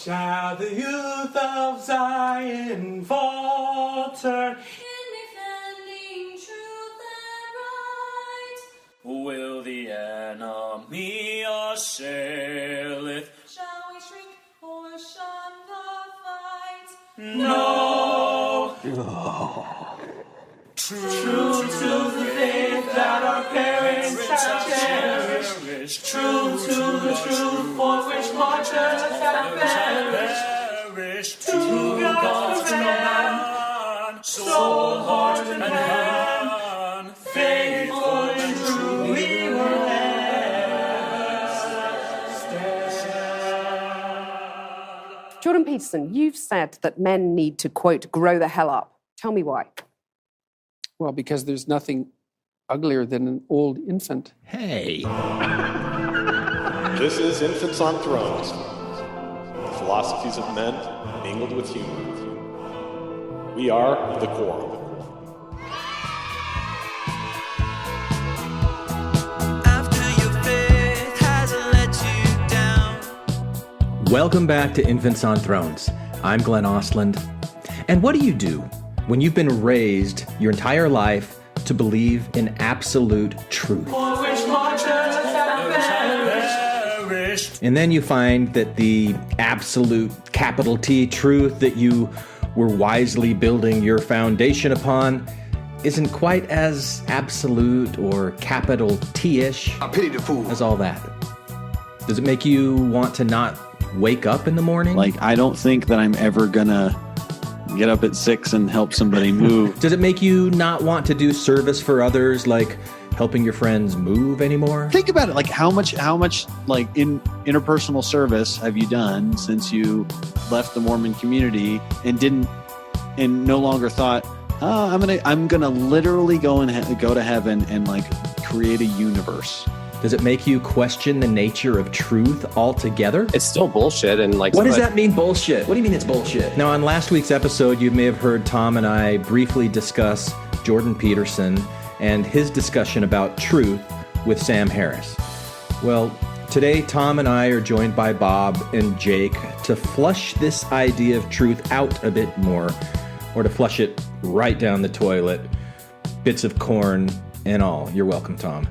Shall the youth of Zion falter in defending truth and right? Will the enemy assaileth? Shall we shrink or shun the fight? No. True to the faith that our parents have cherished. True to the truth for which martyrs have perished. To God's command, soul, heart, and hand, faithful and true we will stand. Jordan Peterson, you've said that men need to, quote, grow the hell up. Tell me why. Well, because there's nothing uglier than an old infant. Hey. This is Infants on Thrones, the philosophies of men mingled with humor. We are the core. Welcome back to Infants on Thrones. I'm Glenn Ostland. And what do you do when you've been raised your entire life to believe in absolute truth? And then you find that the absolute capital T truth that you were wisely building your foundation upon isn't quite as absolute or capital T-ish as all that. Does it make you want to not wake up in the morning? Like, I don't think that I'm ever gonna get up at 6 and help somebody move. Does it make you not want to do service for others, like helping your friends move anymore? Think about it. Like, how much like in interpersonal service have you done since you left the Mormon community and no longer thought, oh, I'm gonna literally go to heaven and like create a universe? Does it make you question the nature of truth altogether? It's still bullshit. And like, what does that mean, bullshit? What do you mean it's bullshit? Now, on last week's episode, you may have heard Tom and I briefly discuss Jordan Peterson and his discussion about truth with Sam Harris. Well, today, Tom and I are joined by Bob and Jake to flush this idea of truth out a bit more, or to flush it right down the toilet, bits of corn and all. You're welcome, Tom.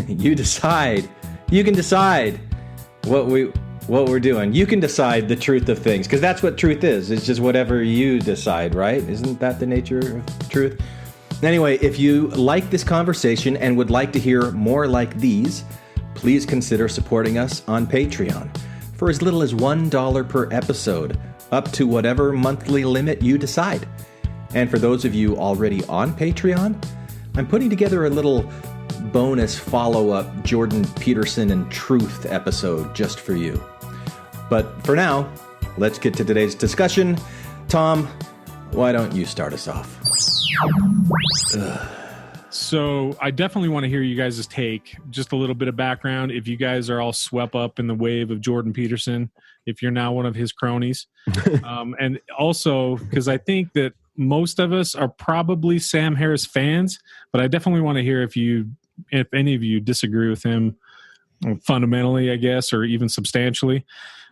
You decide. You can decide what we're doing. You can decide the truth of things, because that's what truth is. It's just whatever you decide, right? Isn't that the nature of truth? Anyway, if you like this conversation and would like to hear more like these, please consider supporting us on Patreon for as little as $1 per episode, up to whatever monthly limit you decide. And for those of you already on Patreon, I'm putting together a little bonus follow-up Jordan Peterson and Truth episode just for you. But for now, let's get to today's discussion. Tom, why don't you start us off? So I definitely want to hear you guys' take. Just a little bit of background. If you guys are all swept up in the wave of Jordan Peterson, if you're now one of his cronies. And also, because I think that most of us are probably Sam Harris fans, but I definitely want to hear if any of you disagree with him fundamentally, I guess, or even substantially,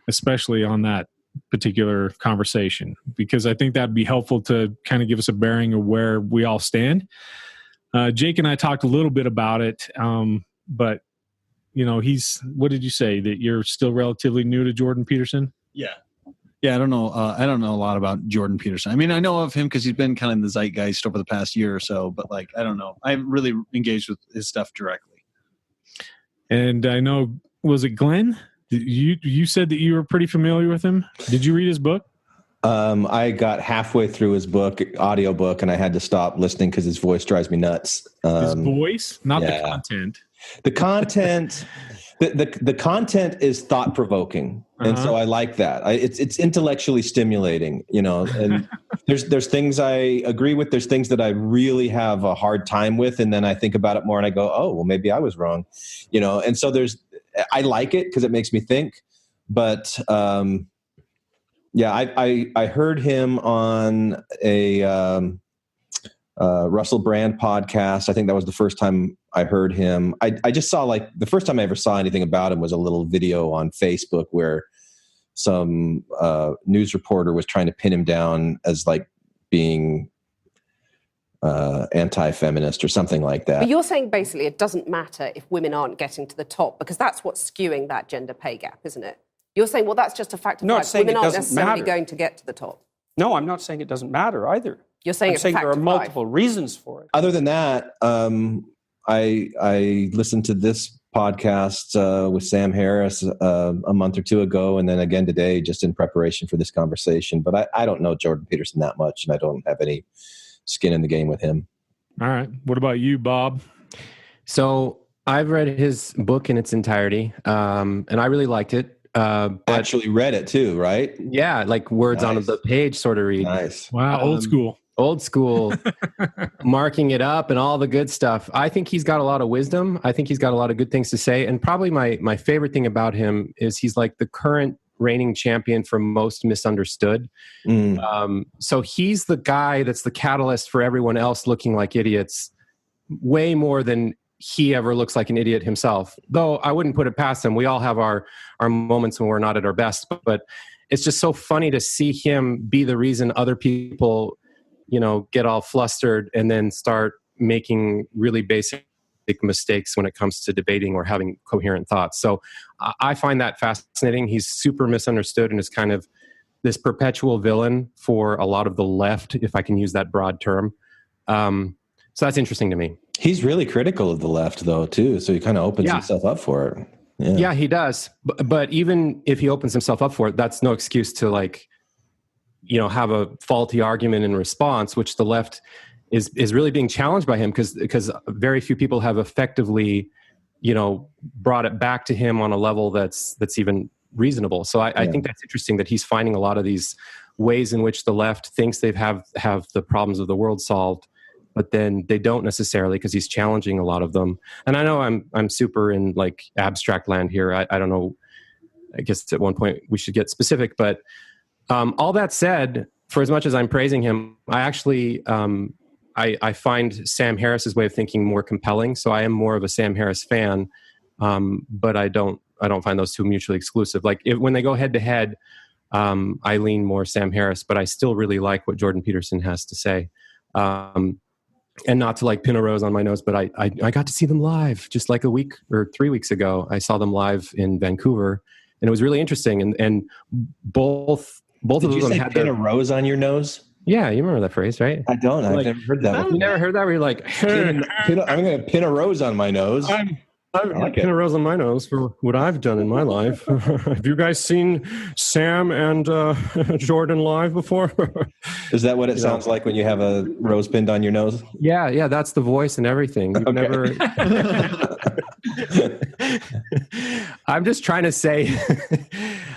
especially on that particular conversation, because I think that'd be helpful to kind of give us a bearing of where we all stand. Jake and I talked a little bit about it, but what did you say, that you're still relatively new to Jordan Peterson? Yeah, I don't know. I don't know a lot about Jordan Peterson. I mean, I know of him because he's been kind of in the zeitgeist over the past year or so, but like, I don't know. I haven't really engaged with his stuff directly. And I know, was it Glenn? You said that you were pretty familiar with him. Did you read his book? I got halfway through his audio book, and I had to stop listening because his voice drives me nuts. His voice, not the content. The content, the content is thought provoking, and so I like that. It's intellectually stimulating, And there's things I agree with. There's things that I really have a hard time with, and then I think about it more, and I go, oh, well, maybe I was wrong, And so I like it because it makes me think, but. I heard him on a Russell Brand podcast. I think that was the first time I heard him. I just saw, like, the first time I ever saw anything about him was a little video on Facebook where some news reporter was trying to pin him down as like being anti-feminist or something like that. But you're saying basically it doesn't matter if women aren't getting to the top, because that's what's skewing that gender pay gap, isn't it? You're saying, well, that's just a fact of life. Women aren't necessarily going to get to the top. No, I'm not saying it doesn't matter either. You're saying it's a fact there are of multiple life. reasons for it. Other than that, I listened to this podcast with Sam Harris a month or two ago, and then again today, just in preparation for this conversation. But I don't know Jordan Peterson that much, and I don't have any skin in the game with him. All right. What about you, Bob? So I've read his book in its entirety, and I really liked it. But actually read it too, right? Yeah, like words on the page sort of read. Nice. Wow, old school. Old school, marking it up and all the good stuff. I think he's got a lot of wisdom. I think he's got a lot of good things to say. And probably my favorite thing about him is he's like the current reigning champion for most misunderstood. So he's the guy that's the catalyst for everyone else looking like idiots, way more than he ever looks like an idiot himself. Though I wouldn't put it past him. We all have our moments when we're not at our best, but it's just so funny to see him be the reason other people, get all flustered and then start making really basic mistakes when it comes to debating or having coherent thoughts. So I find that fascinating. He's super misunderstood and is kind of this perpetual villain for a lot of the left, if I can use that broad term. So that's interesting to me. He's really critical of the left, though, too. So he kind of opens himself up for it. Yeah, he does. But even if he opens himself up for it, that's no excuse to have a faulty argument in response, which the left is really being challenged by him because very few people have effectively, brought it back to him on a level that's even reasonable. So I think that's interesting that he's finding a lot of these ways in which the left thinks they have the problems of the world solved, but then they don't necessarily, because he's challenging a lot of them. And I know I'm super in like abstract land here. I don't know. I guess at one point we should get specific, but all that said, for as much as I'm praising him, I actually I find Sam Harris's way of thinking more compelling. So I am more of a Sam Harris fan, but I don't find those two mutually exclusive. Like when they go head to head, I lean more Sam Harris, but I still really like what Jordan Peterson has to say. And not to like pin a rose on my nose, but I got to see them live just like a week or 3 weeks ago. I saw them live in Vancouver, and it was really interesting. And both of them had pin a rose on your nose. Yeah, you remember that phrase, right? I don't. I've never heard that. You never heard that? Where you're like, I'm going to pin a rose on my nose. I've pin a rose on my nose for what I've done in my life. Have you guys seen Sam and Jordan live before? Is that what it sounds like when you have a rose pinned on your nose? Yeah, that's the voice and everything. You've never. I'm just trying to say,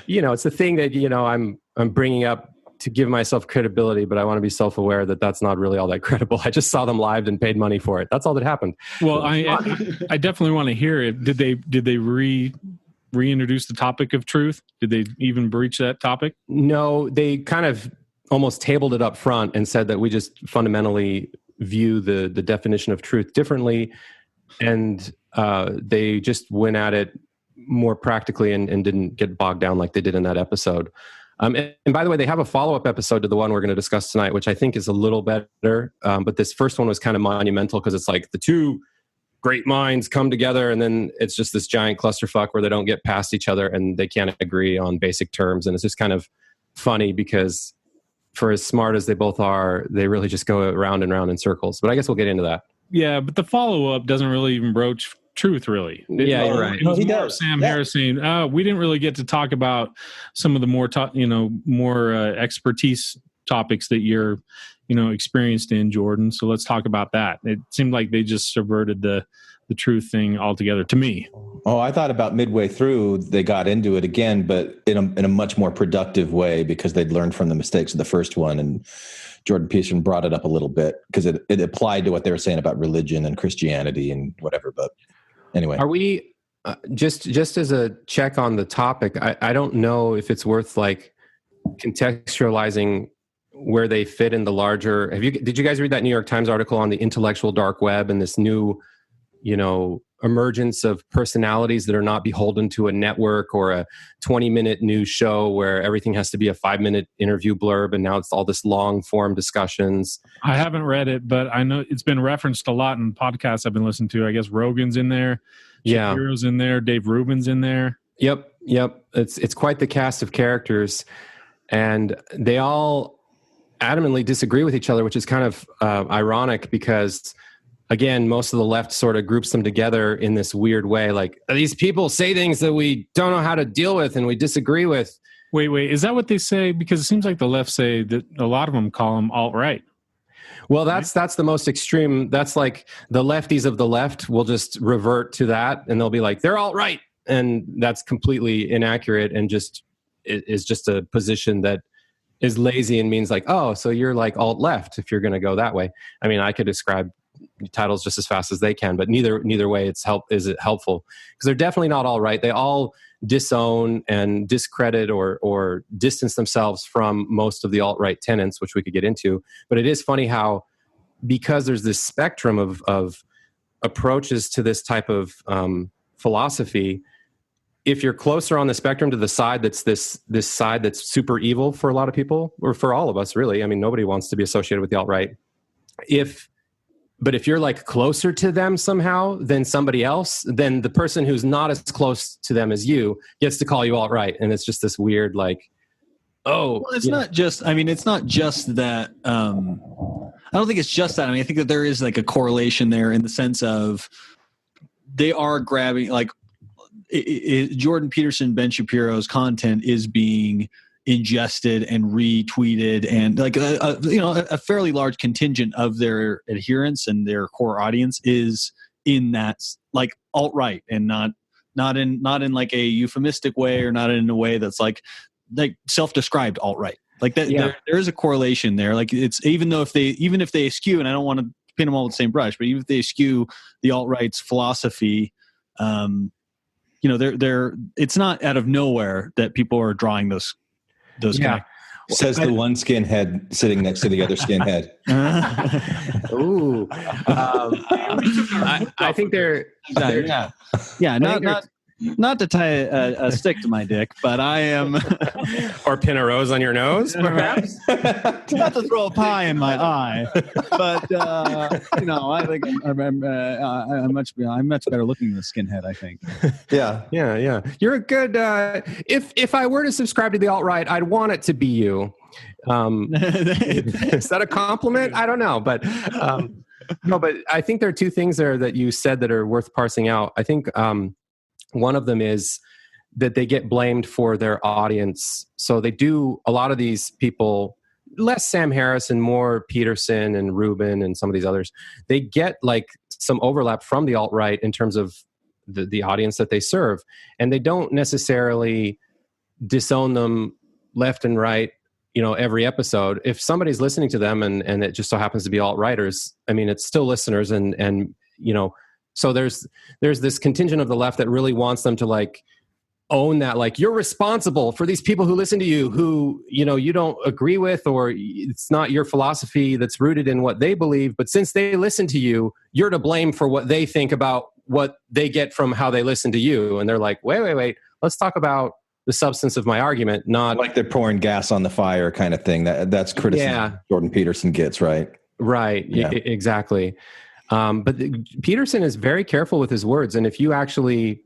it's the thing that I'm bringing up to give myself credibility, but I want to be self-aware that that's not really all that credible. I just saw them live and paid money for it. That's all that happened. Well, I definitely want to hear it. Did they reintroduce the topic of truth? Did they even breach that topic? No, they kind of almost tabled it up front and said that we just fundamentally view the definition of truth differently. And they just went at it more practically and didn't get bogged down like they did in that episode. And by the way, they have a follow-up episode to the one we're going to discuss tonight, which I think is a little better. But this first one was kind of monumental because it's like the two great minds come together, and then it's just this giant clusterfuck where they don't get past each other and they can't agree on basic terms. And it's just kind of funny because for as smart as they both are, they really just go round and round in circles. But I guess we'll get into that. Yeah, but the follow-up doesn't really even broach truth, really. You're right. It was more Sam Harris saying, we didn't really get to talk about some of the more expertise topics that you're, experienced in, Jordan. So let's talk about that. It seemed like they just subverted the truth thing altogether to me. Oh, I thought about midway through, they got into it again, but in a much more productive way because they'd learned from the mistakes of the first one. And Jordan Peterson brought it up a little bit because it applied to what they were saying about religion and Christianity and whatever. But anyway, are we just as a check on the topic? I don't know if it's worth like contextualizing where they fit in the larger. Did you guys read that New York Times article on the intellectual dark web and this new, emergence of personalities that are not beholden to a network or a 20-minute news show where everything has to be a 5-minute interview blurb, and now it's all this long-form discussions. I haven't read it, but I know it's been referenced a lot in podcasts I've been listening to. I guess Rogan's in there, Shapiro's in there, Dave Rubin's in there. Yep. It's quite the cast of characters, and they all adamantly disagree with each other, which is kind of ironic because, again, most of the left sort of groups them together in this weird way. Like, these people say things that we don't know how to deal with and we disagree with. Wait, is that what they say? Because it seems like the left say that a lot of them call them alt-right. Well, that's the most extreme. That's like the lefties of the left will just revert to that, and they'll be like, they're alt-right. And that's completely inaccurate and just is just a position that is lazy and means like, oh, so you're like alt-left if you're going to go that way. I mean, I could describe titles just as fast as they can, but neither way is it helpful, because they're definitely not all right. They all disown and discredit or distance themselves from most of the alt-right tenets, which we could get into. But it is funny how, because there's this spectrum of approaches to this type of philosophy, if you're closer on the spectrum to the side that's this side that's super evil for a lot of people, or for all of us, really. I mean, nobody wants to be associated with the alt-right. But if you're like closer to them somehow than somebody else, then the person who's not as close to them as you gets to call you alt-right. And it's just this weird, like, oh. Well, it's not just that. I don't think it's just that. I mean, I think that there is like a correlation there in the sense of they are grabbing, like, Jordan Peterson, Ben Shapiro's content is being ingested and retweeted, and like a fairly large contingent of their adherents and their core audience is in that like alt-right, and not in like a euphemistic way, or not in a way that's like self-described alt-right. Like that, there is a correlation there. Like, it's even if they eschew, and I don't want to paint them all with the same brush, but even if they eschew the alt-right's philosophy, it's not out of nowhere that people are drawing those connections. Says the one skinhead sitting next to the other skinhead. Ooh. I think they're not to tie a stick to my dick, but I am, or pin a rose on your nose, perhaps. Not to throw a pie in my eye, but I think I'm much better looking than a skinhead, I think. Yeah. You're a good. If I were to subscribe to the alt-right, I'd want it to be you. Is that a compliment? I don't know, but no. But I think there are two things there that you said that are worth parsing out. I think. One of them is that they get blamed for their audience. So they do, a lot of these people, less Sam Harris and more Peterson and Rubin and some of these others, they get like some overlap from the alt-right in terms of the audience that they serve. And they don't necessarily disown them left and right, every episode. If somebody's listening to them and it just so happens to be alt-righters, I mean, it's still listeners and so there's this contingent of the left that really wants them to like own that, like, you're responsible for these people who listen to you, who, you don't agree with, or it's not your philosophy that's rooted in what they believe. But since they listen to you, you're to blame for what they think about what they get from how they listen to you. And they're like, wait, let's talk about the substance of my argument, not like they're pouring gas on the fire kind of thing. That's criticism Jordan Peterson gets, right? Right. Yeah. Exactly. But Peterson is very careful with his words. And if you actually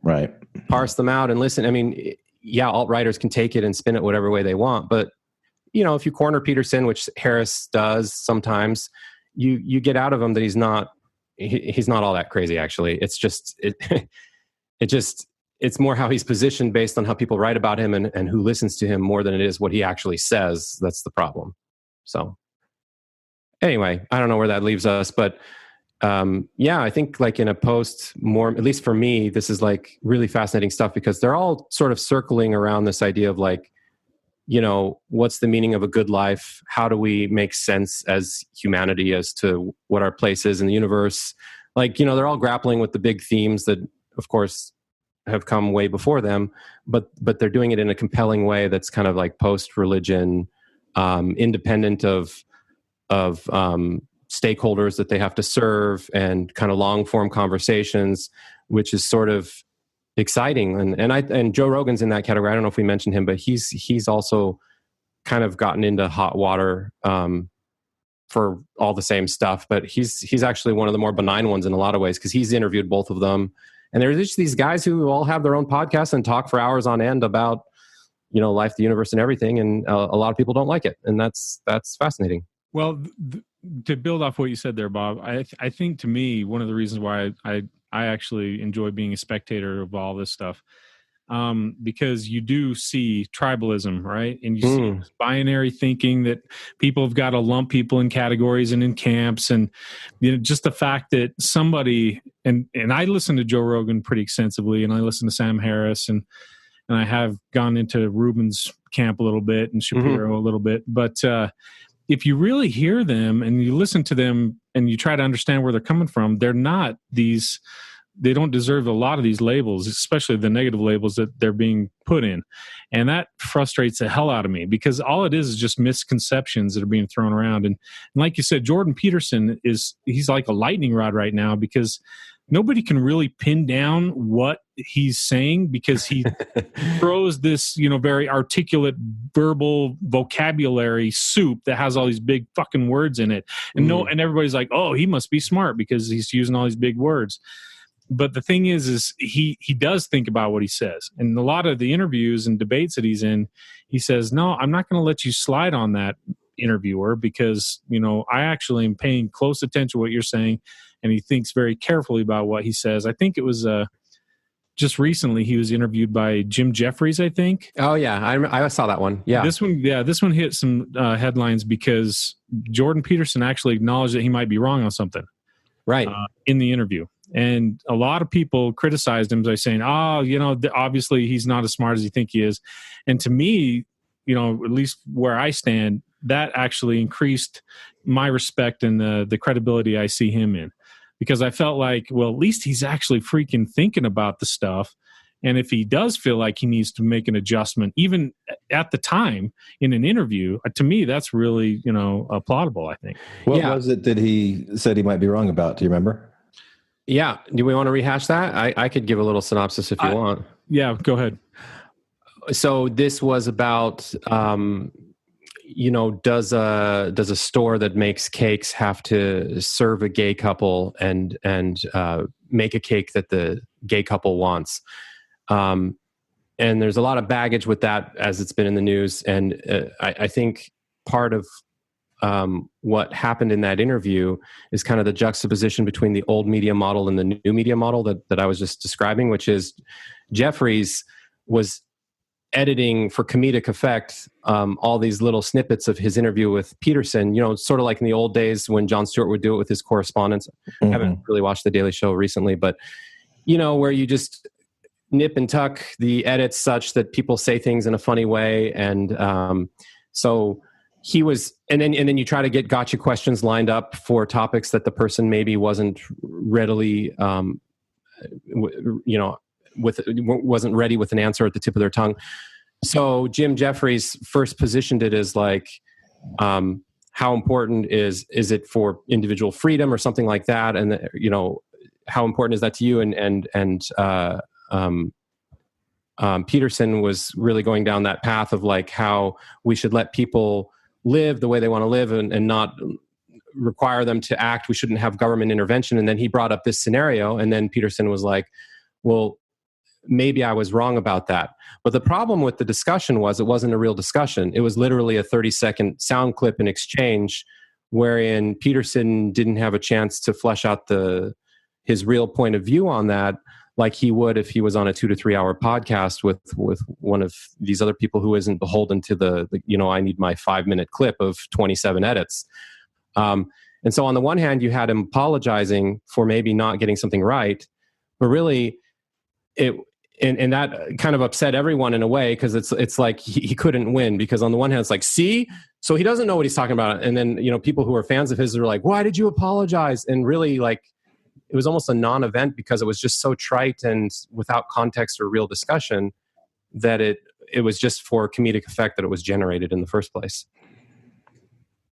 parse them out and listen, I mean, alt-righters can take it and spin it whatever way they want. But, if you corner Peterson, which Harris does sometimes, you get out of him that he's not all that crazy, actually. It's just, it's more how he's positioned based on how people write about him and who listens to him more than it is what he actually says. That's the problem. So anyway, I don't know where that leaves us, but I think like in a at least for me, this is like really fascinating stuff, because they're all sort of circling around this idea of like, what's the meaning of a good life? How do we make sense as humanity as to what our place is in the universe? Like, they're all grappling with the big themes that, of course, have come way before them, but they're doing it in a compelling way that's kind of like post-religion, independent of stakeholders that they have to serve and kind of long form conversations, which is sort of exciting. And Joe Rogan's in that category. I don't know if we mentioned him, but he's also kind of gotten into hot water for all the same stuff. But he's actually one of the more benign ones in a lot of ways, because he's interviewed both of them. And there's just these guys who all have their own podcasts and talk for hours on end about, life, the universe, and everything. And a lot of people don't like it, and that's fascinating. Well, to build off what you said there, Bob, I think to me, one of the reasons why I actually enjoy being a spectator of all this stuff, because you do see tribalism, right? And you see this binary thinking that people have got to lump people in categories and in camps. And just the fact that somebody, and I listen to Joe Rogan pretty extensively, and I listen to Sam Harris, and I have gone into Ruben's camp a little bit and Shapiro a little bit. But if you really hear them and you listen to them and you try to understand where they're coming from, they're not these, they don't deserve a lot of these labels, especially the negative labels that they're being put in. And that frustrates the hell out of me, because all it is just misconceptions that are being thrown around. And like you said, Jordan Peterson he's like a lightning rod right now, because nobody can really pin down what he's saying, because he throws this, very articulate verbal vocabulary soup that has all these big fucking words in it. And and everybody's like, oh, he must be smart because he's using all these big words. But the thing is he does think about what he says. And a lot of the interviews and debates that he's in, he says, no, I'm not going to let you slide on that, interviewer, because, I actually am paying close attention to what you're saying. And he thinks very carefully about what he says. I think it was just recently he was interviewed by Jim Jeffries, I think. Oh, yeah. I saw that one. Yeah. This one hit some headlines because Jordan Peterson actually acknowledged that he might be wrong on something. Right. In the interview. And a lot of people criticized him by saying, obviously he's not as smart as you think he is. And to me, at least where I stand, that actually increased my respect and the credibility I see him in. Because I felt like, well, at least he's actually freaking thinking about the stuff. And if he does feel like he needs to make an adjustment, even at the time in an interview, to me, that's really, applaudable, I think. What was it that he said he might be wrong about? Do you remember? Yeah. Do we want to rehash that? I could give a little synopsis if you want. Yeah, go ahead. So this was about, does a store that makes cakes have to serve a gay couple and make a cake that the gay couple wants? And there's a lot of baggage with that as it's been in the news. And I think part of what happened in that interview is kind of the juxtaposition between the old media model and the new media model that I was just describing, which is Jeffries was editing for comedic effect all these little snippets of his interview with Peterson, sort of like in the old days when Jon Stewart would do it with his correspondents. I haven't really watched The Daily Show recently, but, where you just nip and tuck the edits such that people say things in a funny way. And so he was, and then you try to get gotcha questions lined up for topics that the person maybe wasn't readily, wasn't ready with an answer at the tip of their tongue. So Jim Jeffries first positioned it as like, how important is it for individual freedom or something like that? And, how important is that to you? And Peterson was really going down that path of like how we should let people live the way they want to live and not require them to act. We shouldn't have government intervention. And then he brought up this scenario, and then Peterson was like, well, maybe I was wrong about that. But the problem with the discussion was it wasn't a real discussion. It was literally a 30-second sound clip and exchange wherein Peterson didn't have a chance to flesh out his real point of view on that like he would if he was on a 2 to 3 hour podcast with one of these other people who isn't beholden to the I need my 5-minute clip of 27 edits. And so on the one hand, you had him apologizing for maybe not getting something right, but really and that kind of upset everyone in a way, because it's like he couldn't win, because on the one hand it's like, see, so he doesn't know what he's talking about, and then people who are fans of his are like, why did you apologize? And really, like, it was almost a non-event because it was just so trite and without context or real discussion that it was just for comedic effect that it was generated in the first place.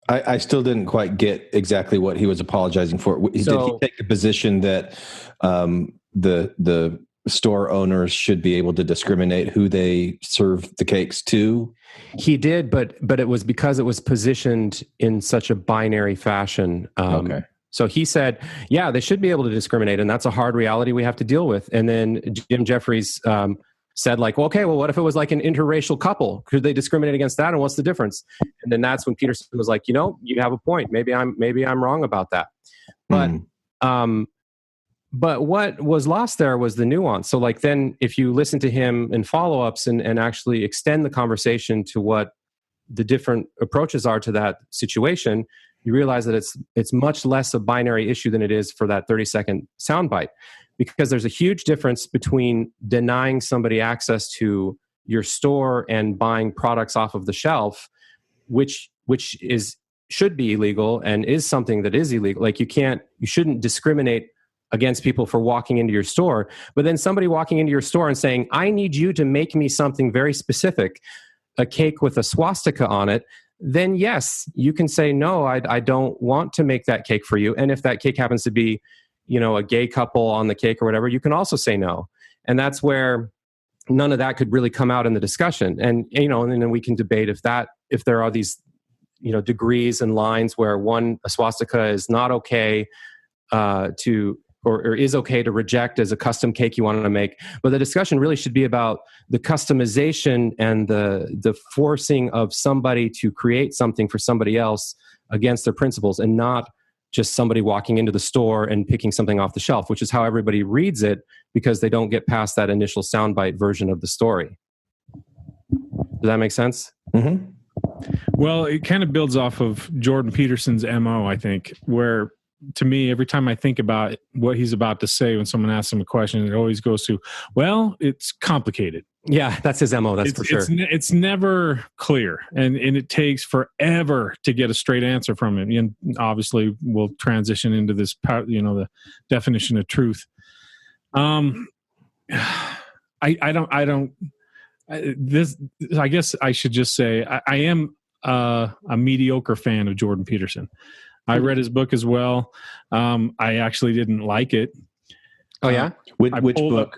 I still didn't quite get exactly what he was apologizing for. Did he take the position that the store owners should be able to discriminate who they serve the cakes to? He did, but it was because it was positioned in such a binary fashion. Okay. So he said, yeah, they should be able to discriminate, and that's a hard reality we have to deal with. And then Jim Jeffries said, like, well, okay, well, what if it was like an interracial couple? Could they discriminate against that? And what's the difference? And then that's when Peterson was like, you have a point. Maybe I'm wrong about that. But what was lost there was the nuance. So like then if you listen to him in follow-ups and actually extend the conversation to what the different approaches are to that situation, you realize that it's much less a binary issue than it is for that 30-second soundbite. Because there's a huge difference between denying somebody access to your store and buying products off of the shelf, which should be illegal and is something that is illegal. Like you shouldn't discriminate against people for walking into your store, but then somebody walking into your store and saying, I need you to make me something very specific, a cake with a swastika on it, then yes, you can say, no, I don't want to make that cake for you. And if that cake happens to be, a gay couple on the cake or whatever, you can also say no. And that's where none of that could really come out in the discussion. And, and then we can debate if there are these, degrees and lines where a swastika is not okay or is okay to reject as a custom cake you want to make. But the discussion really should be about the customization and the forcing of somebody to create something for somebody else against their principles, and not just somebody walking into the store and picking something off the shelf, which is how everybody reads it because they don't get past that initial soundbite version of the story. Does that make sense? Mm-hmm. Well, it kind of builds off of Jordan Peterson's MO, I think, where to me, every time I think about what he's about to say when someone asks him a question, it always goes to, well, it's complicated. Yeah, that's his MO, that's for sure. It's never clear, and it takes forever to get a straight answer from him. And obviously, we'll transition into this, the definition of truth. I guess I should just say I am a mediocre fan of Jordan Peterson. I read his book as well. I actually didn't like it. Oh yeah, which book?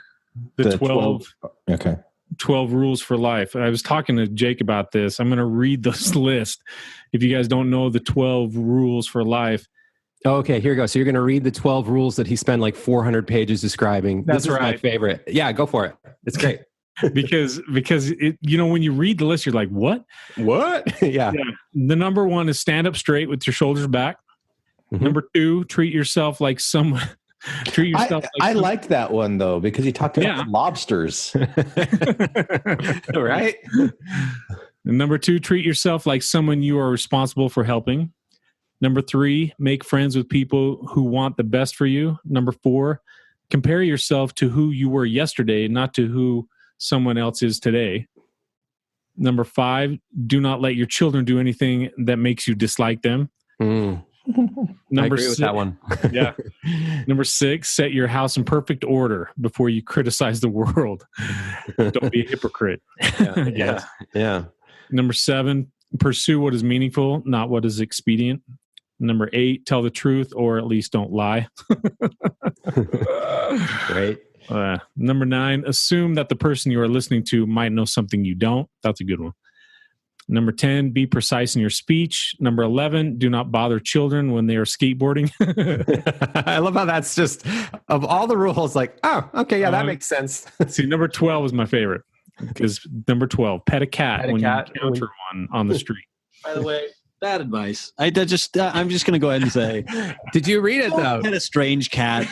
The 12. Okay. 12 Rules for Life. I was talking to Jake about this. I'm going to read this list. If you guys don't know the 12 Rules for Life. Oh, okay, here we go. So you're going to read the 12 rules that he spent like 400 pages describing. That's this is my favorite. Yeah, go for it. It's great. because it, when you read the list, you're like, what? Yeah. The number one is stand up straight with your shoulders back. Mm-hmm. Number 2, treat yourself like someone. I liked that one though, because he talked about lobsters. Right. And number 2, treat yourself like someone you are responsible for helping. Number 3, make friends with people who want the best for you. Number 4, compare yourself to who you were yesterday, not to who someone else is today. Number 5, do not let your children do anything that makes you dislike them. I agree with that one. Yeah. Number 6, set your house in perfect order before you criticize the world. Don't be a hypocrite. Yeah. Number 7, pursue what is meaningful, not what is expedient. Number 8, tell the truth or at least don't lie. Great. Number 9, assume that the person you are listening to might know something you don't. That's a good one. Number 10, be precise in your speech. Number 11, do not bother children when they are skateboarding. I love how that's just, of all the rules, like, oh, okay, yeah, that makes sense. See, number 12 is my favorite. Because number 12, pet a cat when you encounter one on the street. By the way, bad advice. I'm just going to go ahead and say, did you read it though? Don't pet a strange cat.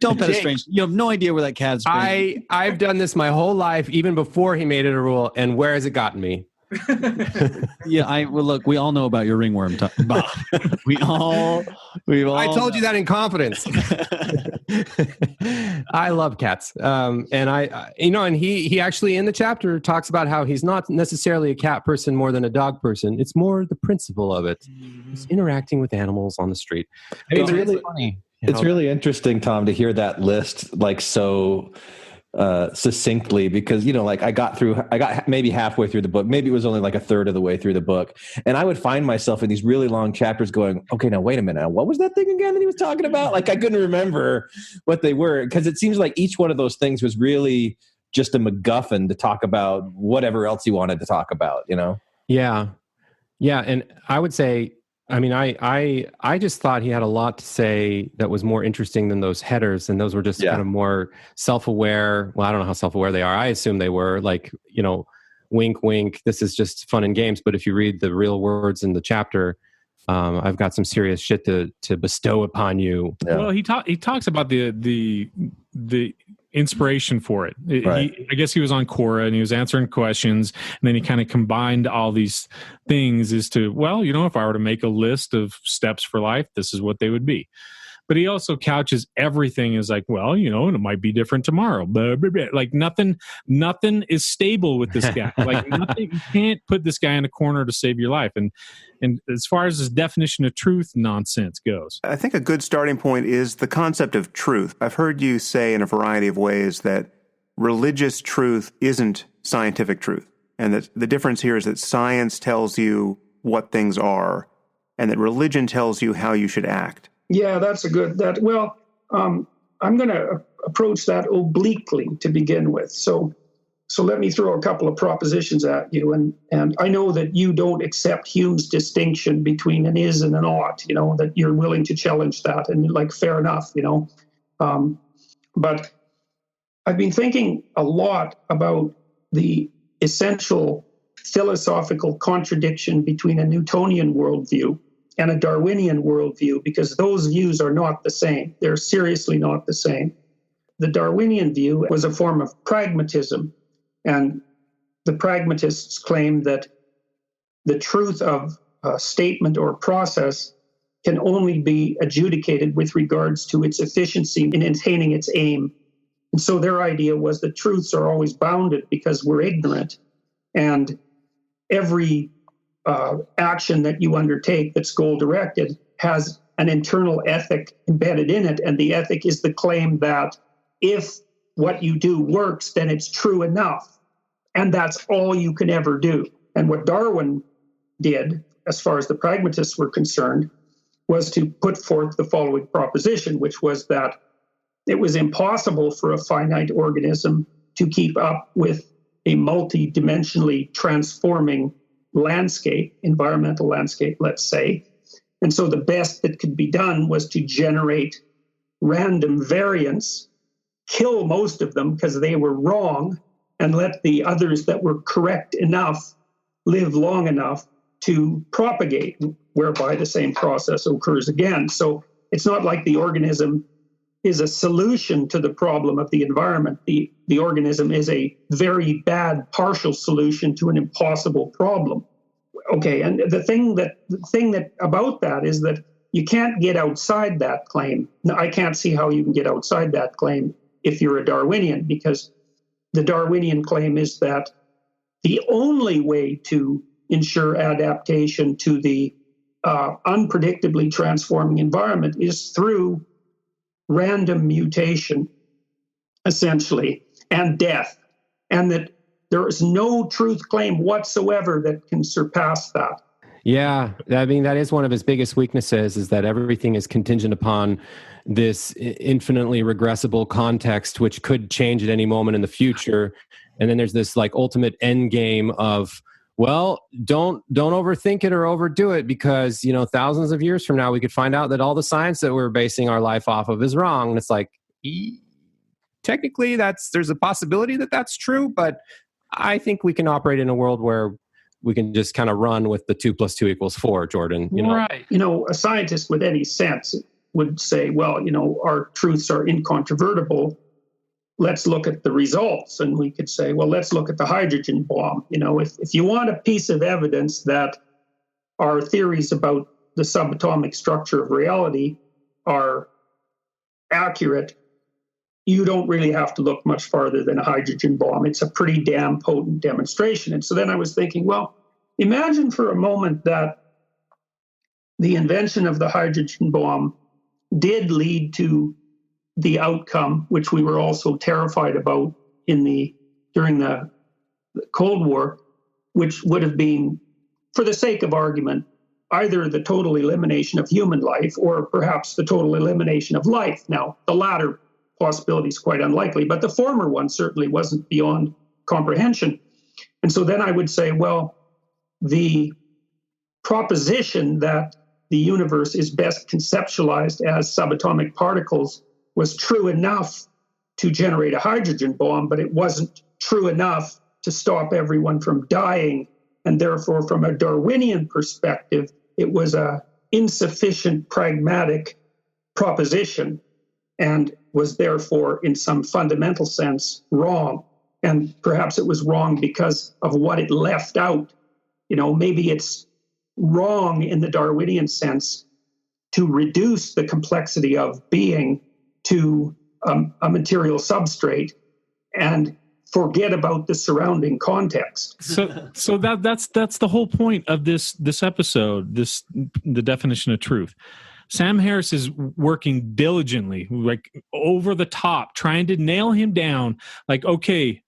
Don't pet a strange. You have no idea where that cat's been. I've done this my whole life, even before he made it a rule. And where has it gotten me? Look, we all know about your ringworm, Bob. I told you that in confidence. I love cats. And and he actually in the chapter talks about how he's not necessarily a cat person more than a dog person. It's more the principle of it. It's interacting with animals on the street. It's really funny. It's really interesting, Tom, to hear that list like so succinctly, because, you know, like I got maybe halfway through the book, maybe it was only like a third of the way through the book, and I would find myself in these really long chapters going, okay, now wait a minute, what was that thing again that he was talking about? Like I couldn't remember what they were, because it seems like each one of those things was really just a MacGuffin to talk about whatever else he wanted to talk about, you know? Yeah. And I would say, I mean, I just thought he had a lot to say that was more interesting than those headers. And those were just kind of more self-aware. Well, I don't know how self-aware they are. I assume they were, like, you know, wink, wink. This is just fun and games. But if you read the real words in the chapter, I've got some serious shit to bestow upon you. Yeah. Well, he talks about the inspiration for it. Right. I guess he was on Quora and he was answering questions, and then he kind of combined all these things as to, well, you know, if I were to make a list of steps for life, this is what they would be. But he also couches everything as like, well, you know, and it might be different tomorrow. Blah, blah, blah. Like nothing is stable with this guy. Like nothing, you can't put this guy in a corner to save your life. And as far as his definition of truth nonsense goes, I think a good starting point is the concept of truth. I've heard you say in a variety of ways that religious truth isn't scientific truth, and that the difference here is that science tells you what things are, and that religion tells you how you should act. Yeah, that's a good, I'm going to approach that obliquely to begin with. So let me throw a couple of propositions at you. And I know that you don't accept Hume's distinction between an is and an ought, you know, that you're willing to challenge that, and like, fair enough, you know. But I've been thinking a lot about the essential philosophical contradiction between a Newtonian worldview and a Darwinian worldview, because those views are not the same. They're seriously not the same. The Darwinian view was a form of pragmatism, and the pragmatists claim that the truth of a statement or process can only be adjudicated with regards to its efficiency in attaining its aim. And so their idea was that truths are always bounded because we're ignorant, and every action that you undertake that's goal-directed has an internal ethic embedded in it, and the ethic is the claim that if what you do works, then it's true enough, and that's all you can ever do. And what Darwin did, as far as the pragmatists were concerned, was to put forth the following proposition, which was that it was impossible for a finite organism to keep up with a multi-dimensionally transforming landscape, environmental landscape, let's say. And so the best that could be done was to generate random variants, kill most of them because they were wrong, and let the others that were correct enough live long enough to propagate, whereby the same process occurs again. So it's not like the organism is a solution to the problem of the environment. The organism is a very bad partial solution to an impossible problem. Okay, and the thing that about that is that you can't get outside that claim. I can't see how you can get outside that claim if you're a Darwinian, because the Darwinian claim is that the only way to ensure adaptation to the unpredictably transforming environment is through random mutation, essentially, and death, and that there is no truth claim whatsoever that can surpass that. Yeah, I mean, that is one of his biggest weaknesses, is that everything is contingent upon this infinitely regressible context, which could change at any moment in the future. And then there's this like ultimate end game of, well, don't overthink it or overdo it, because, you know, thousands of years from now, we could find out that all the science that we're basing our life off of is wrong. And it's like, technically there's a possibility that that's true, but I think we can operate in a world where we can just kind of run with the 2 + 2 = 4, Jordan. You know? Right. You know, a scientist with any sense would say, well, you know, our truths are incontrovertible. Let's look at the results. And we could say, well, let's look at the hydrogen bomb. You know, if you want a piece of evidence that our theories about the subatomic structure of reality are accurate, you don't really have to look much farther than a hydrogen bomb. It's a pretty damn potent demonstration. And so then I was thinking, well, imagine for a moment that the invention of the hydrogen bomb did lead to the outcome, which we were all so terrified about, during the Cold War, which would have been, for the sake of argument, either the total elimination of human life or perhaps the total elimination of life. Now, the latter possibility is quite unlikely, but the former one certainly wasn't beyond comprehension. And so then I would say, well, the proposition that the universe is best conceptualized as subatomic particles was true enough to generate a hydrogen bomb, but it wasn't true enough to stop everyone from dying. And therefore, from a Darwinian perspective, it was a insufficient pragmatic proposition and was therefore, in some fundamental sense, wrong. And perhaps it was wrong because of what it left out. Maybe it's wrong in the Darwinian sense to reduce the complexity of being to a material substrate and forget about the surrounding context. So that's the whole point of this episode, the definition of truth. Sam Harris is working diligently, like over the top, trying to nail him down. Like, okay,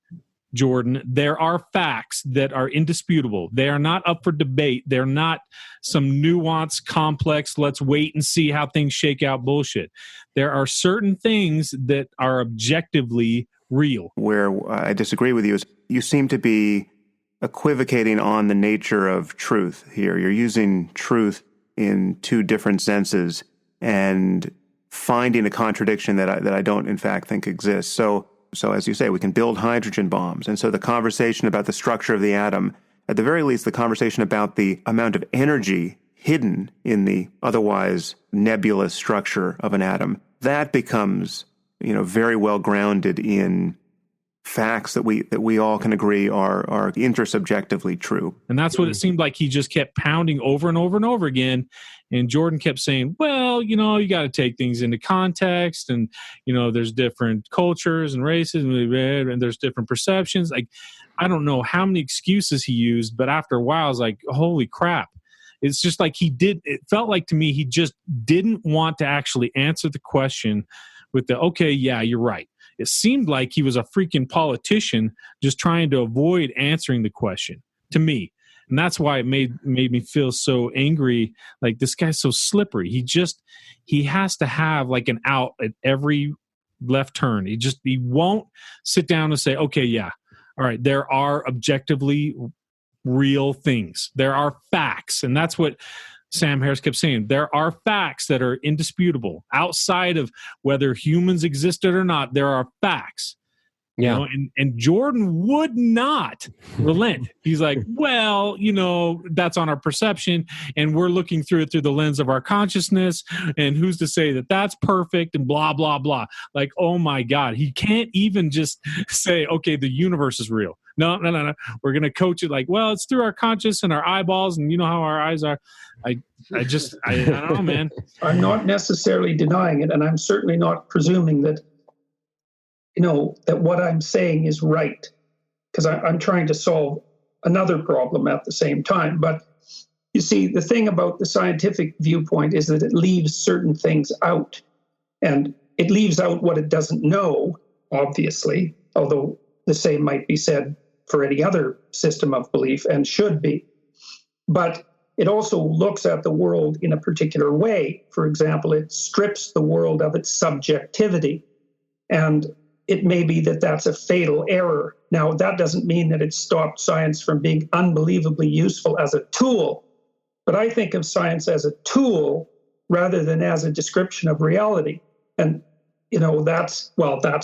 Jordan, there are facts that are indisputable. They are not up for debate. They're not some nuanced, complex, let's wait and see how things shake out bullshit. There are certain things that are objectively real. Where I disagree with you is you seem to be equivocating on the nature of truth here. You're using truth in two different senses and finding a contradiction that I don't, in fact, think exists. So as you say, we can build hydrogen bombs. And so the conversation about the structure of the atom, at the very least, the conversation about the amount of energy hidden in the otherwise nebulous structure of an atom, that becomes, very well grounded in facts that we all can agree are intersubjectively true. And that's what it seemed like he just kept pounding over and over and over again. And Jordan kept saying, well, you got to take things into context, and, there's different cultures and races and there's different perceptions. Like, I don't know how many excuses he used, but after a while I was like, holy crap. It's just like it felt like to me, he just didn't want to actually answer the question with okay, yeah, you're right. It seemed like he was a freaking politician just trying to avoid answering the question to me. And that's why it made me feel so angry. Like, this guy's so slippery. He has to have like an out at every left turn. He won't sit down and say, okay, yeah, all right, there are objectively real things. There are facts. And that's what Sam Harris kept saying. There are facts that are indisputable outside of whether humans existed or not. There are facts. Yeah. And Jordan would not relent. He's like, well, that's on our perception, and we're looking through it through the lens of our consciousness, and who's to say that that's perfect, and blah, blah, blah. Like, oh my God, he can't even just say, okay, the universe is real. No. We're going to coach it like, well, it's through our conscious and our eyeballs, and you know how our eyes are. I don't know, man. I'm not necessarily denying it, and I'm certainly not presuming that that what I'm saying is right, because I'm trying to solve another problem at the same time. But you see, the thing about the scientific viewpoint is that it leaves certain things out, and it leaves out what it doesn't know, obviously, although the same might be said for any other system of belief and should be. But it also looks at the world in a particular way. For example, it strips the world of its subjectivity, and it may be that that's a fatal error. Now, that doesn't mean that it stopped science from being unbelievably useful as a tool, but I think of science as a tool rather than as a description of reality. And, that's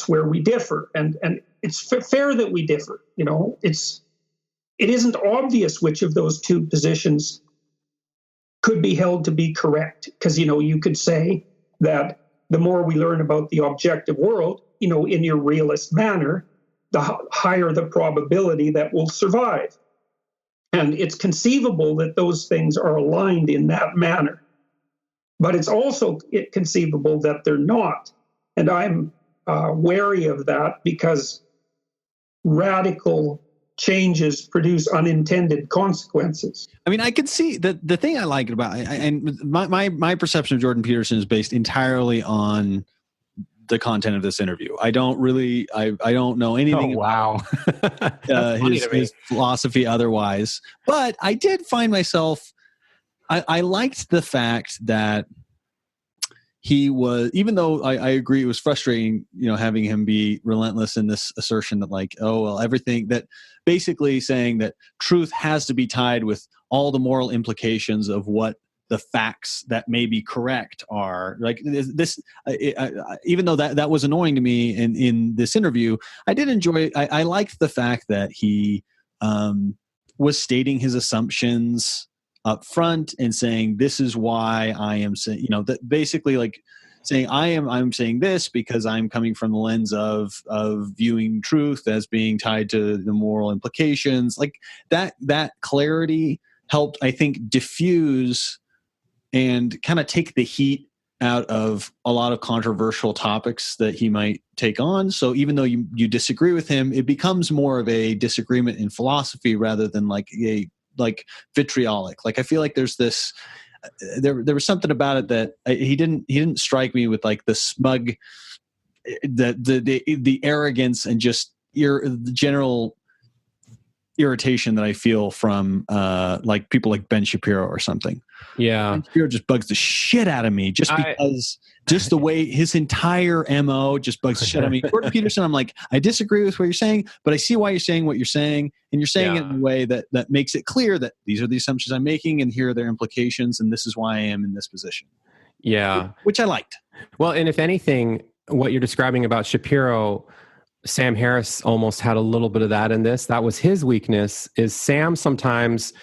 where we differ. And it's fair that we differ. It isn't obvious which of those two positions could be held to be correct, because, you could say that the more we learn about the objective world, in your realist manner, the higher the probability that we'll survive. And it's conceivable that those things are aligned in that manner. But it's also conceivable that they're not. And I'm wary of that, because radical changes produce unintended consequences. I mean, I could see that the thing I like about it, and my perception of Jordan Peterson is based entirely on the content of this interview. I don't really, I don't know anything about his philosophy otherwise. But I did find myself, I liked the fact that he was, even though I agree it was frustrating, having him be relentless in this assertion that like, oh, well, everything that basically saying that truth has to be tied with all the moral implications of what the facts that may be correct are. Like this, even though that was annoying to me in this interview, I did enjoy, I liked the fact that he was stating his assumptions up front and saying, this is why I am saying, that basically like saying I'm saying this because I'm coming from the lens of viewing truth as being tied to the moral implications. Like that clarity helped, I think, diffuse and kind of take the heat out of a lot of controversial topics that he might take on. So even though you disagree with him, it becomes more of a disagreement in philosophy rather than like vitriolic. Like I feel like there's this, there was something about it that he didn't strike me with like the smug, the arrogance and just the general irritation that I feel from like people like Ben Shapiro or something. Yeah. Ben Shapiro just bugs the shit out of me because just the way his entire MO just bugs the shit out of me. Jordan Peterson, I'm like, I disagree with what you're saying, but I see why you're saying what you're saying. And you're saying it in a way that makes it clear that these are the assumptions I'm making and here are their implications. And this is why I am in this position. Yeah. Which I liked. Well, and if anything, what you're describing about Shapiro, Sam Harris almost had a little bit of that in this. That was his weakness, is Sam sometimes,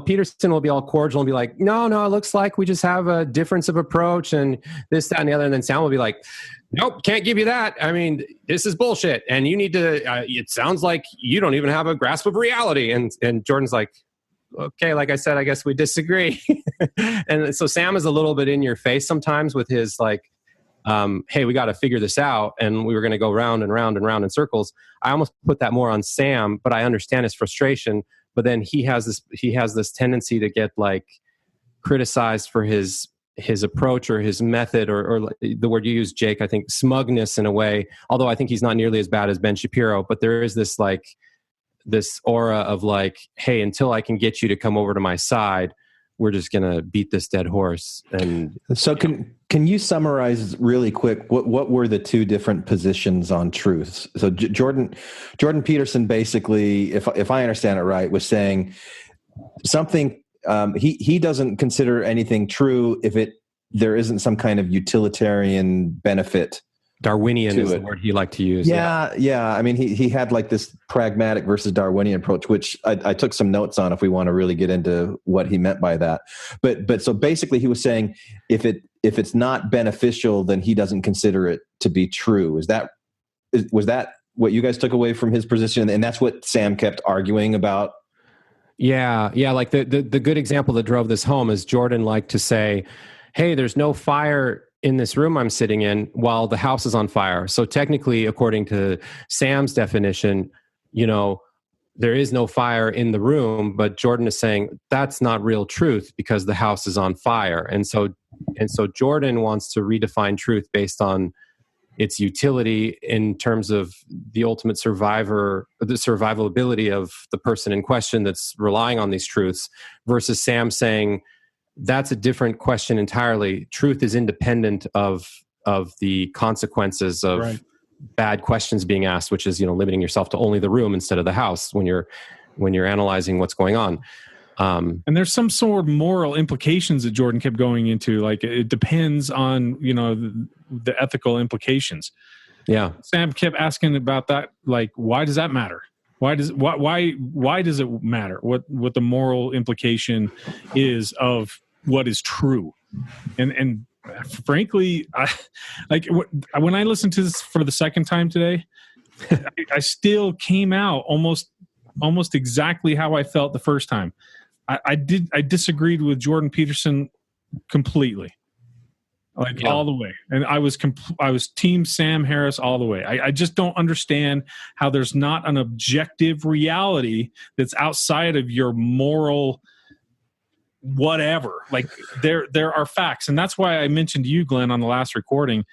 Peterson will be all cordial and be like, no, it looks like we just have a difference of approach and this, that, and the other. And then Sam will be like, nope, can't give you that. I mean, this is bullshit. And you need to, it sounds like you don't even have a grasp of reality. And Jordan's like, okay, like I said, I guess we disagree. And so Sam is a little bit in your face sometimes with his like, hey, we got to figure this out. And we were going to go round and round and round in circles. I almost put that more on Sam, but I understand his frustration. But then he has this tendency to get like criticized for his approach or his method or the word you use, Jake, I think smugness in a way, although I think he's not nearly as bad as Ben Shapiro, but there is this like this aura of like, hey, until I can get you to come over to my side, we're just going to beat this dead horse. And so can you summarize really quick what were the two different positions on truth? So Jordan Peterson basically, if I understand it right, was saying something he doesn't consider anything true if there isn't some kind of utilitarian benefit. Darwinian is the word he liked to use. Yeah. I mean, he had like this pragmatic versus Darwinian approach, which I took some notes on if we want to really get into what he meant by that. But so basically he was saying if it's not beneficial, then he doesn't consider it to be true. Was that what you guys took away from his position? And that's what Sam kept arguing about? Yeah. Like the good example that drove this home is Jordan liked to say, hey, there's no fire in this room I'm sitting in while the house is on fire. So technically, according to Sam's definition, there is no fire in the room, but Jordan is saying that's not real truth because the house is on fire. And so Jordan wants to redefine truth based on its utility in terms of the ultimate the survivability of the person in question that's relying on these truths, versus Sam saying, that's a different question entirely. Truth is independent of the consequences of bad questions being asked, which is, limiting yourself to only the room instead of the house when you're analyzing what's going on. And there's some sort of moral implications that Jordan kept going into. Like it depends on, the ethical implications. Yeah. Sam kept asking about that. Like, why does that matter? Why does it matter what the moral implication is of what is true? And frankly, when I listened to this for the second time today, I still came out almost exactly how I felt the first time. I disagreed with Jordan Peterson completely, all the way, and I was team Sam Harris all the way. I just don't understand how there's not an objective reality that's outside of your moral whatever. Like there are facts, and that's why I mentioned to you, Glenn, on the last recording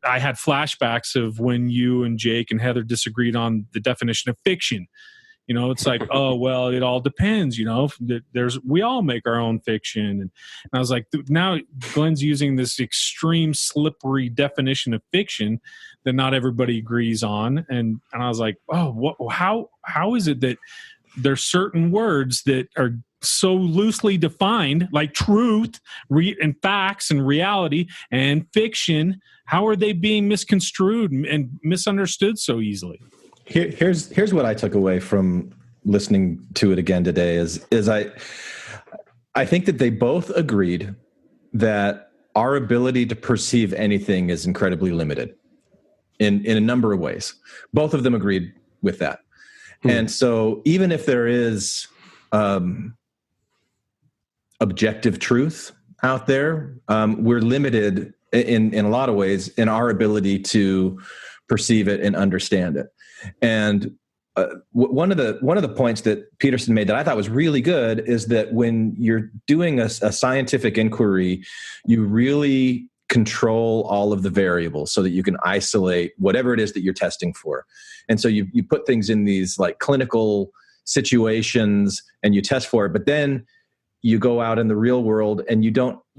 I had flashbacks of when you and Jake and Heather disagreed on the definition of fiction. It's like, oh, well, it all depends, we all make our own fiction. And I was like, now Glenn's using this extreme slippery definition of fiction that not everybody agrees on. And I was like, oh, how is it that there's certain words that are so loosely defined, like truth and facts and reality and fiction? How are they being misconstrued and misunderstood so easily? Here's what I took away from listening to it again today is I think that they both agreed that our ability to perceive anything is incredibly limited in a number of ways. Both of them agreed with that. And so even if there is objective truth out there, we're limited in a lot of ways in our ability to perceive it and understand it. And one of the points that Peterson made that I thought was really good is that when you're doing a scientific inquiry, you really control all of the variables so that you can isolate whatever it is that you're testing for. And so you put things in these like clinical situations and you test for it, but then you go out in the real world and you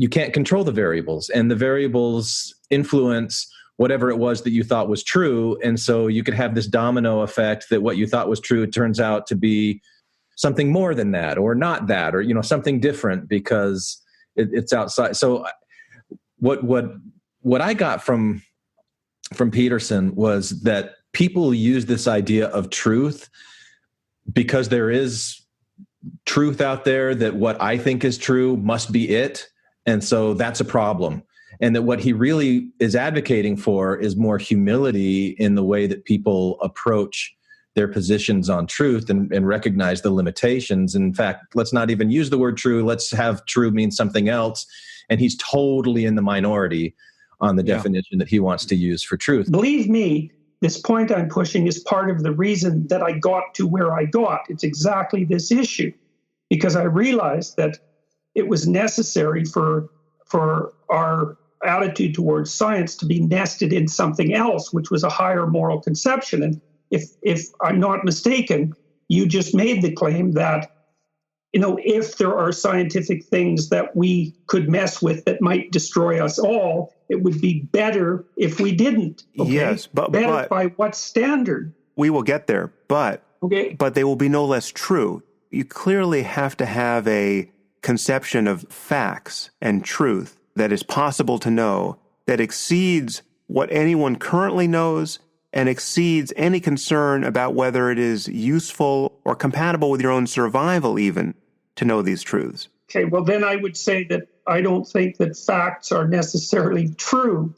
can't control the variables, and the variables influence whatever it was that you thought was true. And so you could have this domino effect that what you thought was true, it turns out to be something more than that, or not that, or, something different because it's outside. So what I got from Peterson was that people use this idea of truth because there is truth out there, that what I think is true must be it. And so that's a problem. And that what he really is advocating for is more humility in the way that people approach their positions on truth and recognize the limitations. In fact, let's not even use the word true. Let's have true mean something else. And he's totally in the minority on the definition that he wants to use for truth. Believe me, this point I'm pushing is part of the reason that I got to where I got. It's exactly this issue, because I realized that it was necessary for our attitude towards science to be nested in something else, which was a higher moral conception. And if I'm not mistaken, you just made the claim that, if there are scientific things that we could mess with that might destroy us all, it would be better if we didn't. Okay? Yes, but by what standard? We will get there, but they will be no less true. You clearly have to have a conception of facts and truth that is possible to know, that exceeds what anyone currently knows and exceeds any concern about whether it is useful or compatible with your own survival even to know these truths. Okay, well then I would say that I don't think that facts are necessarily true.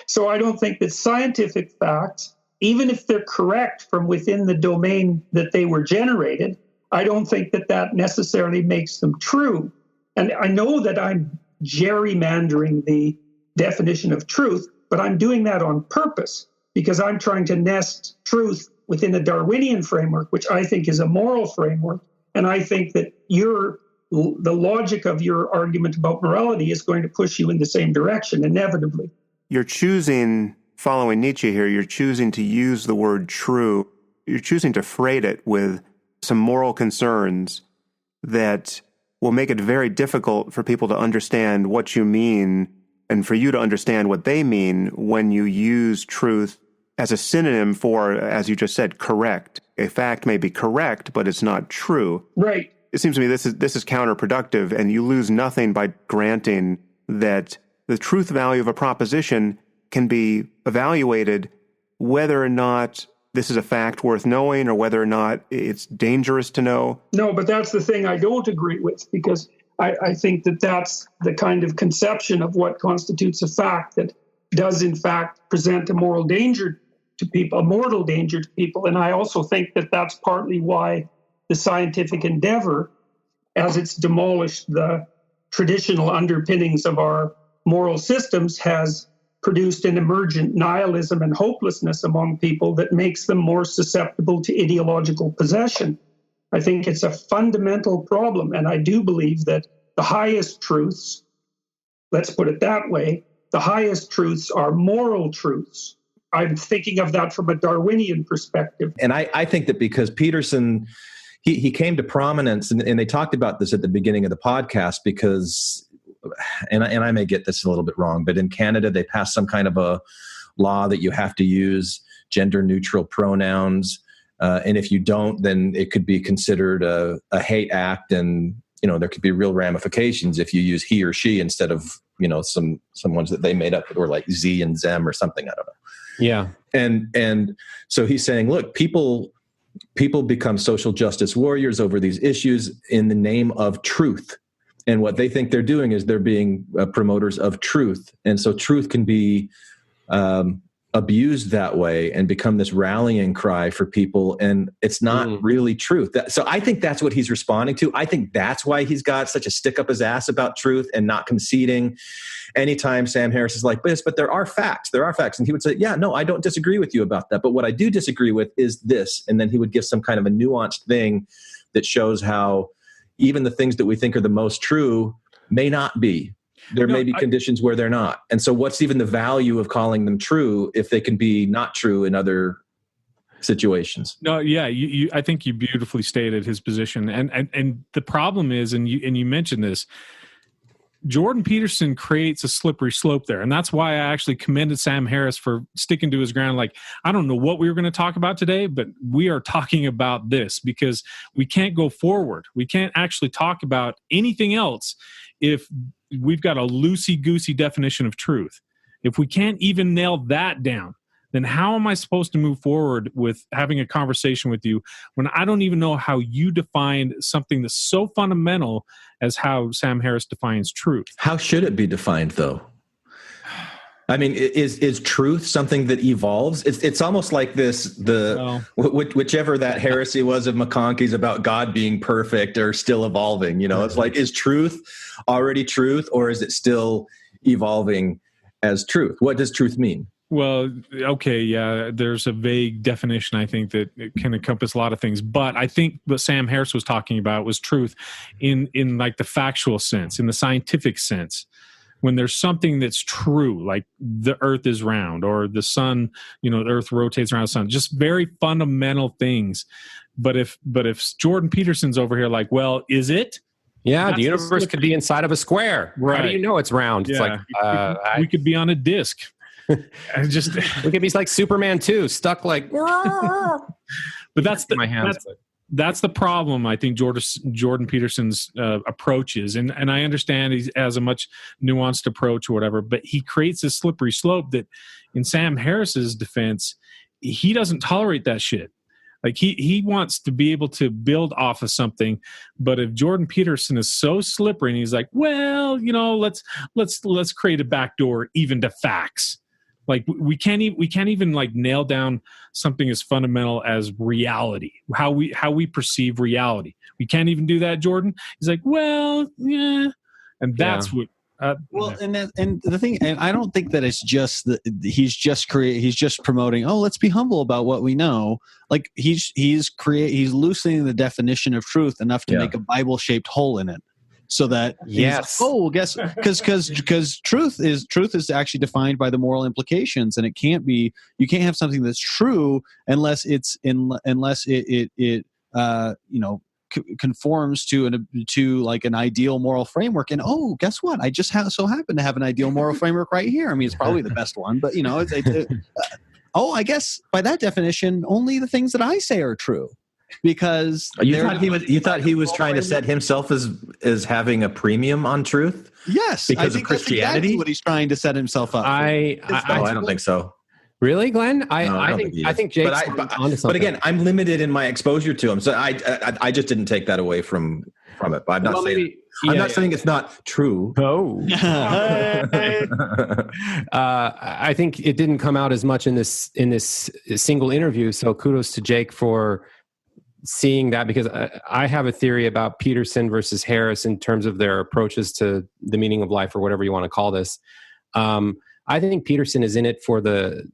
So I don't think that scientific facts, even if they're correct from within the domain that they were generated, I don't think that necessarily makes them true. And I know that I'm gerrymandering the definition of truth, but I'm doing that on purpose because I'm trying to nest truth within a Darwinian framework, which I think is a moral framework. And I think that the logic of your argument about morality is going to push you in the same direction, inevitably. You're choosing, following Nietzsche here, you're choosing to use the word true. You're choosing to freight it with some moral concerns that will make it very difficult for people to understand what you mean and for you to understand what they mean when you use truth as a synonym for, as you just said, correct. A fact may be correct, but it's not true. Right. It seems to me this is counterproductive, and you lose nothing by granting that the truth value of a proposition can be evaluated whether or not this is a fact worth knowing or whether or not it's dangerous to know. No, but that's the thing I don't agree with, because I think that that's the kind of conception of what constitutes a fact that does in fact present a moral danger to people, a mortal danger to people. And I also think that that's partly why the scientific endeavor, as it's demolished the traditional underpinnings of our moral systems, has produced an emergent nihilism and hopelessness among people that makes them more susceptible to ideological possession. I think it's a fundamental problem, and I do believe that the highest truths, let's put it that way, the highest truths are moral truths. I'm thinking of that from a Darwinian perspective. And I think that because Peterson, he came to prominence, and they talked about this at the beginning of the podcast because, and I may get this a little bit wrong, but in Canada, they passed some kind of a law that you have to use gender-neutral pronouns. And if you don't, then it could be considered a hate act, and there could be real ramifications if you use he or she instead of some ones that they made up that were like Z and Zem or something. I don't know. Yeah. And so he's saying, look, people become social justice warriors over these issues in the name of truth. And what they think they're doing is they're being promoters of truth. And so truth can be abused that way and become this rallying cry for people. And it's not really truth. So I think that's what he's responding to. I think that's why he's got such a stick up his ass about truth and not conceding. Anytime Sam Harris is like this, but there are facts. And he would say, yeah, no, I don't disagree with you about that. But what I do disagree with is this. And then he would give some kind of a nuanced thing that shows how even the things that we think are the most true may not be. There may be conditions where they're not. And so what's even the value of calling them true if they can be not true in other situations? No, yeah, I think you beautifully stated his position. And the problem is, and you mentioned this, Jordan Peterson creates a slippery slope there. And that's why I actually commended Sam Harris for sticking to his ground. Like, I don't know what we were going to talk about today, but we are talking about this because we can't go forward. We can't actually talk about anything else if we've got a loosey-goosey definition of truth. If we can't even nail that down, then how am I supposed to move forward with having a conversation with you when I don't even know how you defined something that's so fundamental as how Sam Harris defines truth? How should it be defined, though? I mean, is truth something that evolves? It's almost like whichever that heresy was of McConkie's about God being perfect or still evolving. It's like, is truth already truth, or is it still evolving as truth? What does truth mean? Well, okay, yeah, there's a vague definition, I think, that it can encompass a lot of things. But I think what Sam Harris was talking about was truth in like the factual sense, in the scientific sense. When there's something that's true, like the earth is round or the sun, the earth rotates around the sun, just very fundamental things. But if Jordan Peterson's over here like, well, is it? Yeah, the universe could be inside of a square. Right. How do you know it's round? Yeah. It's like we could be on a disc. We could be like Superman 2, stuck like. But that's my hands. That's the problem. I think Jordan Peterson's approach is, and I understand he has a much nuanced approach or whatever, but he creates this slippery slope that, in Sam Harris's defense, he doesn't tolerate that shit. Like he wants to be able to build off of something, but if Jordan Peterson is so slippery and he's like, well, let's create a backdoor even to facts. Like we can't even like nail down something as fundamental as reality, how we perceive reality. We can't even do that, Jordan. He's like, well, yeah, and that's what. And the thing, and I don't think that it's just that he's just promoting. Oh, let's be humble about what we know. Like he's loosening the definition of truth enough to make a Bible-shaped hole in it. So that because truth is actually defined by the moral implications, and you can't have something that's true unless it conforms to like an ideal moral framework. And guess what? I just so happen to have an ideal moral framework right here. I mean, it's probably the best one, but I guess by that definition, only the things that I say are true. Because you thought he was trying to set himself as having a premium on truth? Yes, because of Christianity. That's exactly what he's trying to set himself up. I don't think so. Really, Glenn? I think Jake's onto something. But again, I'm limited in my exposure to him, so I just didn't take that away from it. I'm not saying I'm not saying it's not true. Oh, I think it didn't come out as much in this single interview. So kudos to Jake for seeing that, because I have a theory about Peterson versus Harris in terms of their approaches to the meaning of life, or whatever you want to call this. I think Peterson is in it for the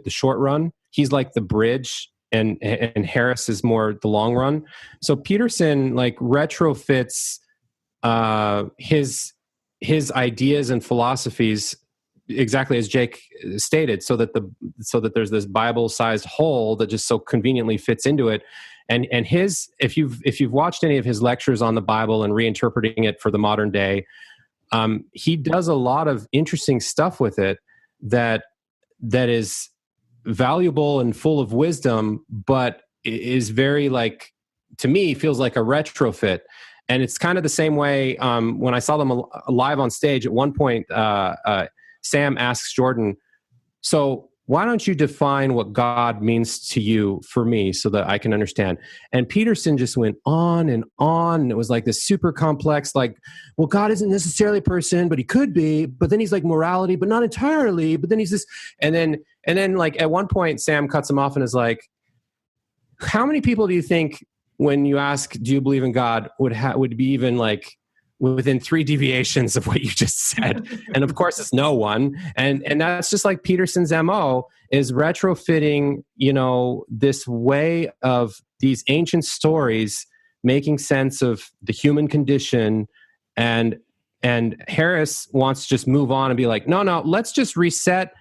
short run. He's like the bridge, and Harris is more the long run. So Peterson like retrofits his ideas and philosophies exactly as Jake stated, so that there's this Bible-sized hole that just so conveniently fits into it. And if you've watched any of his lectures on the Bible and reinterpreting it for the modern day, he does a lot of interesting stuff with it that is valuable and full of wisdom, but is very, like, to me, feels like a retrofit. And it's kind of the same way when I saw them live on stage. At one point, Sam asks Jordan, so why don't you define what God means to you for me so that I can understand? And Peterson just went on and on. And it was like this super complex, like, well, God isn't necessarily a person, but he could be. But then he's like morality, but not entirely. But then he's this. And then like at one point, Sam cuts him off and is like, how many people do you think when you ask, do you believe in God, would be even like within 3 deviations of what you just said? And of course it's no one. And that's just like Peterson's MO, is retrofitting, this way of these ancient stories, making sense of the human condition. And Harris wants to just move on and be like, no, let's just reset.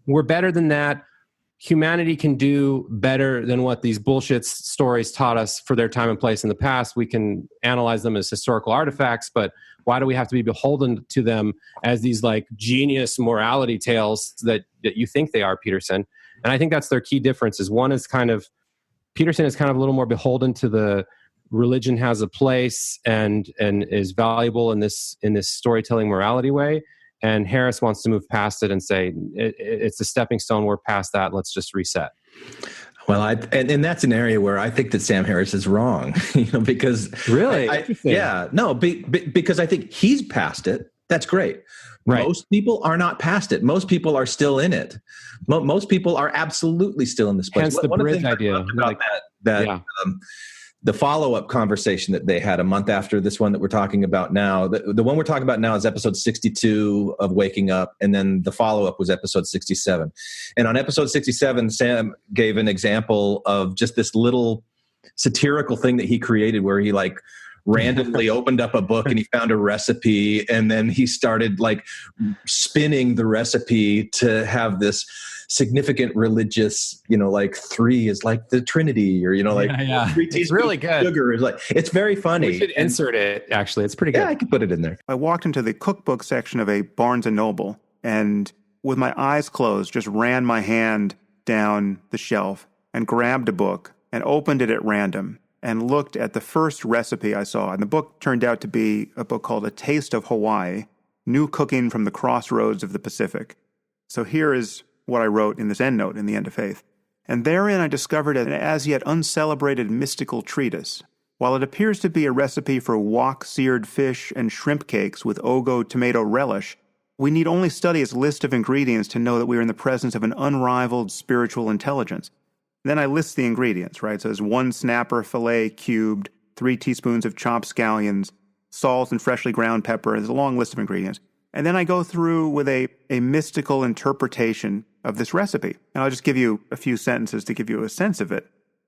We're better than that. Humanity can do better than what these bullshit stories taught us for their time and place in the past. We can analyze them as historical artifacts, but why do we have to be beholden to them as these like genius morality tales that you think they are, Peterson? And I think that's their key difference. Is one is Peterson is kind of a little more beholden to the religion has a place and is valuable in this storytelling morality way. And Harris wants to move past it and say, it's a stepping stone. We're past that. Let's just reset. Well, and that's an area where I think that Sam Harris is wrong, because really, because I think he's past it. That's great. Right. Most people are not past it. Most people are still in it. Most people are absolutely still in this place. Hence the bridge idea. The follow-up conversation that they had a month after this one that we're talking about now, the one we're talking about now is episode 62 of Waking Up, and then the follow-up was episode 67. And on episode 67, Sam gave an example of just this little satirical thing that he created where he like randomly opened up a book and he found a recipe, and then he started like spinning the recipe to have this significant religious, like 3 is like the Trinity, or 3 teaspoons it's really good. Of sugar is like, it's very funny. We should insert it. Actually, it's pretty good. Yeah, I could put it in there. I walked into the cookbook section of a Barnes and Noble, and with my eyes closed, just ran my hand down the shelf and grabbed a book and opened it at random and looked at the first recipe I saw. And the book turned out to be a book called A Taste of Hawaii, New Cooking from the Crossroads of the Pacific. So here is what I wrote in this endnote in The End of Faith. And therein I discovered an as yet uncelebrated mystical treatise. While it appears to be a recipe for wok-seared fish and shrimp cakes with Ogo tomato relish, we need only study its list of ingredients to know that we are in the presence of an unrivaled spiritual intelligence. Then I list the ingredients, right? So there's 1 snapper fillet cubed, 3 teaspoons of chopped scallions, salt and freshly ground pepper. There's a long list of ingredients. And then I go through with a mystical interpretation of this recipe. And I'll just give you a few sentences to give you a sense of it.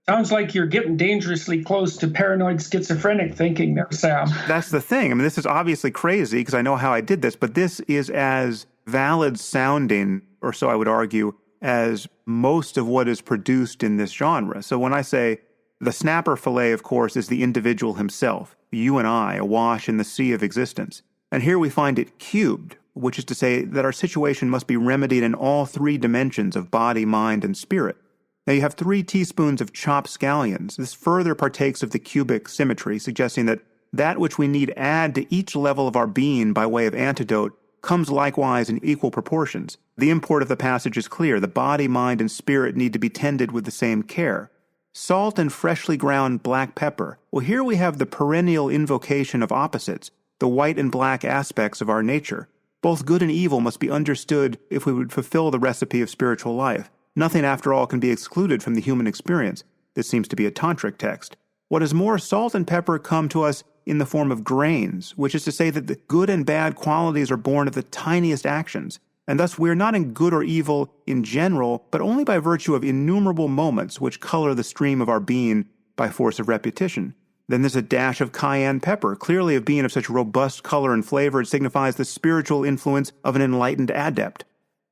Sounds like you're getting dangerously close to paranoid schizophrenic thinking there, Sam. That's the thing. I mean, this is obviously crazy because I know how I did this, but this is as valid sounding, or so I would argue, as most of what is produced in this genre. So when I say the snapper fillet, of course, is the individual himself, you and I, awash in the sea of existence. And here we find it cubed, which is to say that our situation must be remedied in all 3 dimensions of body, mind, and spirit. Now you have 3 teaspoons of chopped scallions. This further partakes of the cubic symmetry, suggesting that which we need add to each level of our being by way of antidote comes likewise in equal proportions. The import of the passage is clear. The body, mind, and spirit need to be tended with the same care. Salt and freshly ground black pepper. Well, here we have the perennial invocation of opposites, the white and black aspects of our nature. Both good and evil must be understood if we would fulfill the recipe of spiritual life. Nothing, after all, can be excluded from the human experience. This seems to be a tantric text. What is more, salt and pepper come to us in the form of grains, which is to say that the good and bad qualities are born of the tiniest actions, and thus we are not in good or evil in general, but only by virtue of innumerable moments which color the stream of our being by force of repetition. Then there's a dash of cayenne pepper, clearly of being of such robust color and flavor it signifies the spiritual influence of an enlightened adept.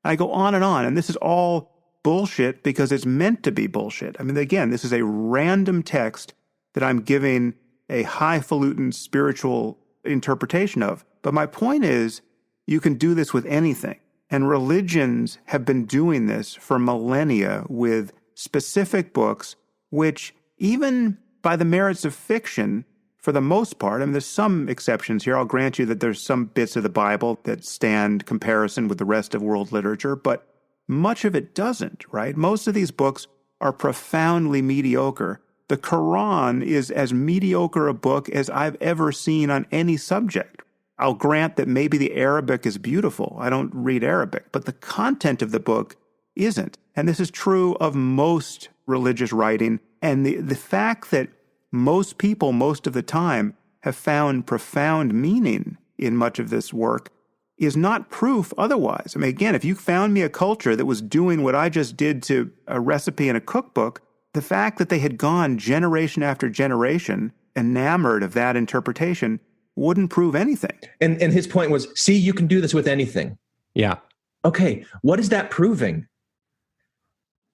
I go on, and this is all bullshit because it's meant to be bullshit. I mean, again, this is a random text that I'm giving a highfalutin spiritual interpretation of. But my point is, you can do this with anything. And religions have been doing this for millennia with specific books, which even by the merits of fiction, for the most part, I mean, there's some exceptions here. I'll grant you that there's some bits of the Bible that stand comparison with the rest of world literature, but much of it doesn't, right? Most of these books are profoundly mediocre. The Quran is as mediocre a book as I've ever seen on any subject. I'll grant that maybe the Arabic is beautiful. I don't read Arabic, but the content of the book isn't. And this is true of most religious writing. And the fact that most people, most of the time, have found profound meaning in much of this work is not proof otherwise. I mean, again, if you found me a culture that was doing what I just did to a recipe in a cookbook, the fact that they had gone generation after generation enamored of that interpretation wouldn't prove anything. And his point was, see, you can do this with anything. Yeah. Okay, what is that proving?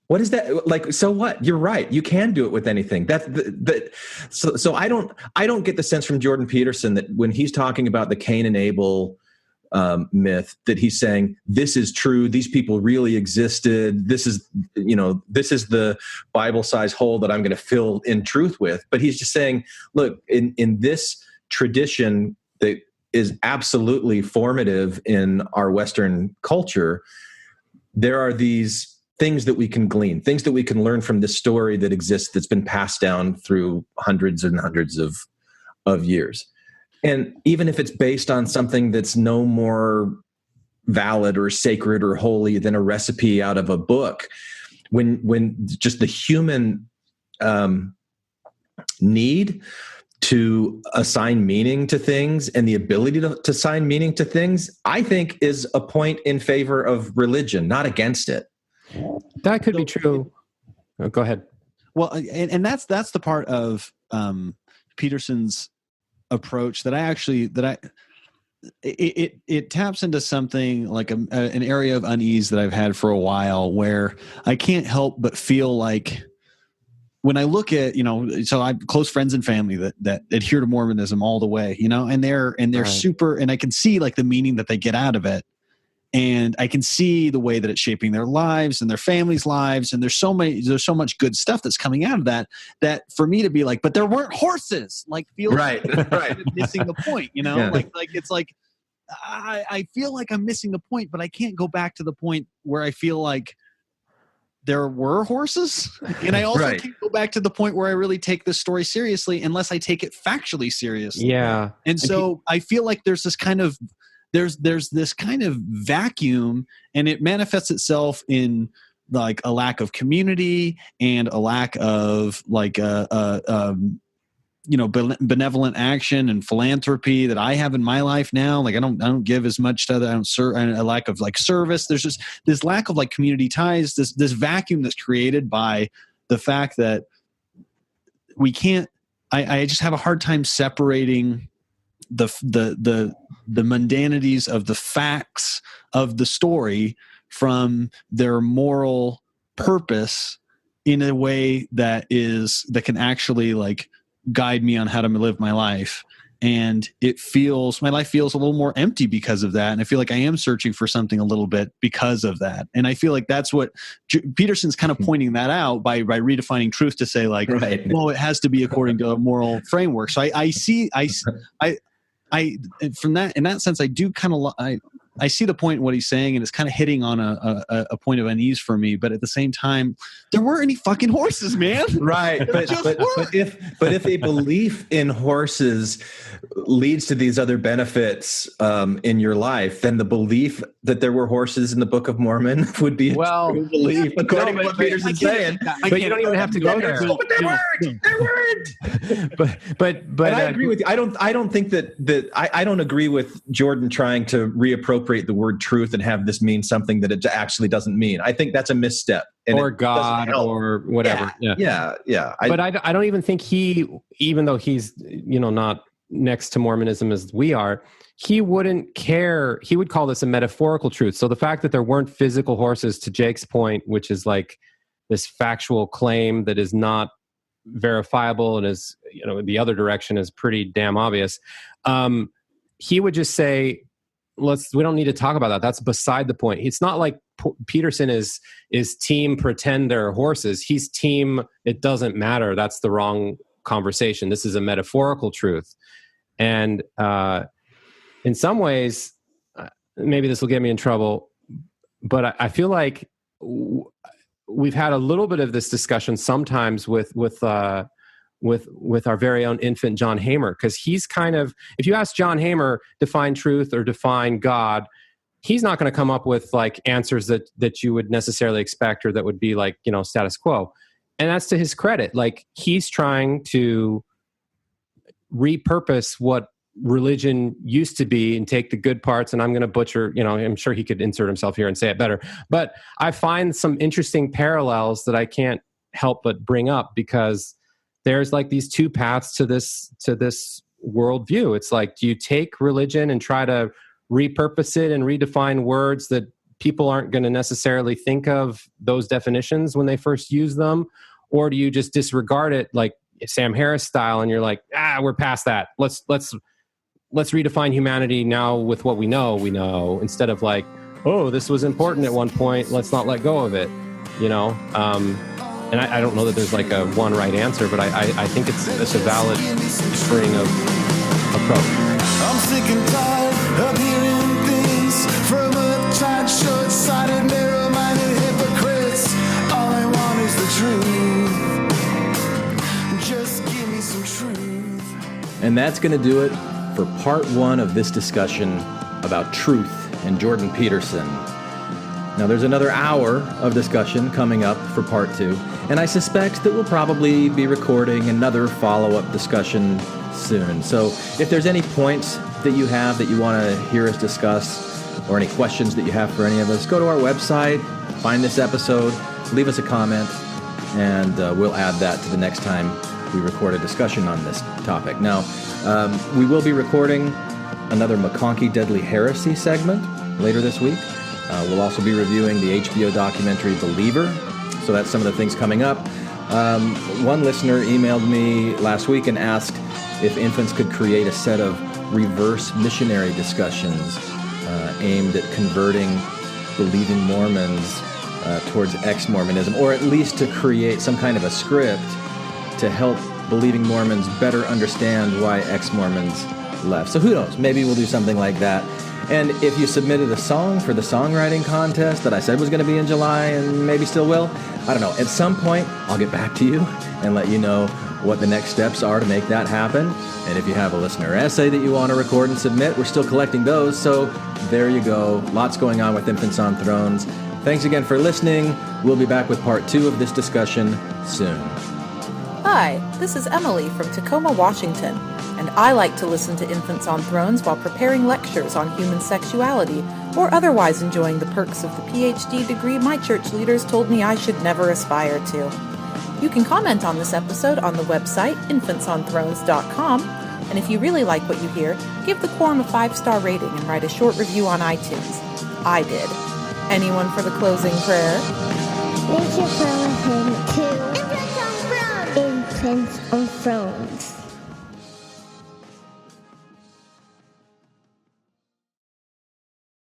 What is that like? So what? You're right. You can do it with anything. So I don't get the sense from Jordan Peterson that when he's talking about the Cain and Abel myth, that he's saying this is true. These people really existed. This is the Bible-sized hole that I'm going to fill in truth with. But he's just saying, look, in this tradition that is absolutely formative in our Western culture, there are these things that we can glean, things that we can learn from this story that exists, that's been passed down through hundreds and hundreds of years. And even if it's based on something that's no more valid or sacred or holy than a recipe out of a book, when just the human need to assign meaning to things and the ability to assign meaning to things, I think is a point in favor of religion, not against it. That could be true. Oh, go ahead. Well, and that's the part of Peterson's approach that it taps into something like an area of unease that I've had for a while, where I can't help but feel like when I look at, so I have close friends and family that adhere to Mormonism all the way, and they're right. Super, and I can see like the meaning that they get out of it. And I can see the way that it's shaping their lives and their families' lives. And there's so much good stuff that's coming out of that for me to be like, but there weren't horses, like feels right. missing the point, Yeah. Like it's like, I feel like I'm missing the point, but I can't go back to the point where I feel like there were horses. And I also can't go back to the point where I really take this story seriously unless I take it factually seriously. Yeah. And so I feel like there's this kind of, there's this kind of vacuum, and it manifests itself in like a lack of community and a lack of like benevolent action and philanthropy that I have in my life now. Like I don't give as much to that. I don't serve, and a lack of like service. There's just this lack of like community ties, this vacuum that's created by the fact that we can't, I just have a hard time separating the mundanities of the facts of the story from their moral purpose in a way that can actually like guide me on how to live my life. And my life feels a little more empty because of that. And I feel like I am searching for something a little bit because of that. And I feel like that's what Peterson's kind of pointing that out by redefining truth to say like, right. Well, it has to be according to a moral framework. So I from that, in that sense, I do kind of, I see the point in what he's saying, and it's kind of hitting on a point of unease for me. But at the same time, there weren't any fucking horses, man. Right. But if a belief in horses leads to these other benefits in your life, then the belief that there were horses in the Book of Mormon would be a true belief, according to what Peterson's saying. But you don't even have to go there. But they weren't. But I agree with you. I don't think that I don't agree with Jordan trying to reappropriate the word truth and have this mean something that it actually doesn't mean. I think that's a misstep. Or God or whatever. Yeah. But I don't even think even though he's not next to Mormonism as we are, he wouldn't care. He would call this a metaphorical truth. So the fact that there weren't physical horses, to Jake's point, which is like this factual claim that is not verifiable and is, the other direction is pretty damn obvious. He would just say, we don't need to talk about that. That's beside the point. It's not like Peterson is team pretend they're horses. He's team, it doesn't matter. That's the wrong conversation. This is a metaphorical truth. And in some ways, maybe this will get me in trouble, but I feel like we've had a little bit of this discussion sometimes with our very own infant John Hamer, because he's kind of, if you ask John Hamer, define truth or define God, he's not going to come up with like answers that you would necessarily expect or that would be like, status quo. And that's to his credit. Like, he's trying to repurpose what religion used to be and take the good parts, and I'm going to butcher, I'm sure he could insert himself here and say it better, but I find some interesting parallels that I can't help but bring up, because there's like these two paths to this worldview. It's like, do you take religion and try to repurpose it and redefine words that people aren't going to necessarily think of those definitions when they first use them? Or do you just disregard it like Sam Harris style and you're like, we're past that. Let's redefine humanity now with what we know, instead of like, oh, this was important at one point, let's not let go of it, and I don't know that there's like a one right answer, but I think it's a valid string of approach. I'm sick and tired of hearing things from uptight, short-sighted, narrow-minded hypocrites. All I want is the truth. Just give me some truth. And that's going to do it for part one of this discussion about truth and Jordan Peterson. Now, there's another hour of discussion coming up for part two, and I suspect that we'll probably be recording another follow-up discussion soon. So if there's any points that you have that you want to hear us discuss, or any questions that you have for any of us, go to our website, find this episode, leave us a comment, and we'll add that to the next time we record a discussion on this topic. Now, we will be recording another McConkie Deadly Heresy segment later this week. We'll also be reviewing the HBO documentary Believer. So that's some of the things coming up. One listener emailed me last week and asked if Infants could create a set of reverse missionary discussions aimed at converting believing Mormons towards ex-Mormonism, or at least to create some kind of a script to help believing Mormons better understand why ex-Mormons left. So who knows? Maybe we'll do something like that. And if you submitted a song for the songwriting contest that I said was going to be in July and maybe still will, I don't know. At some point, I'll get back to you and let you know what the next steps are to make that happen. And if you have a listener essay that you want to record and submit, we're still collecting those. So there you go. Lots going on with Infants on Thrones. Thanks again for listening. We'll be back with part two of this discussion soon. Hi, this is Emily from Tacoma, Washington, and I like to listen to Infants on Thrones while preparing lectures on human sexuality or otherwise enjoying the perks of the PhD degree my church leaders told me I should never aspire to. You can comment on this episode on the website, infantsonthrones.com, and if you really like what you hear, give the Quorum a 5-star rating and write a short review on iTunes. I did. Anyone for the closing prayer? Thank you for listening to Infants on Thrones.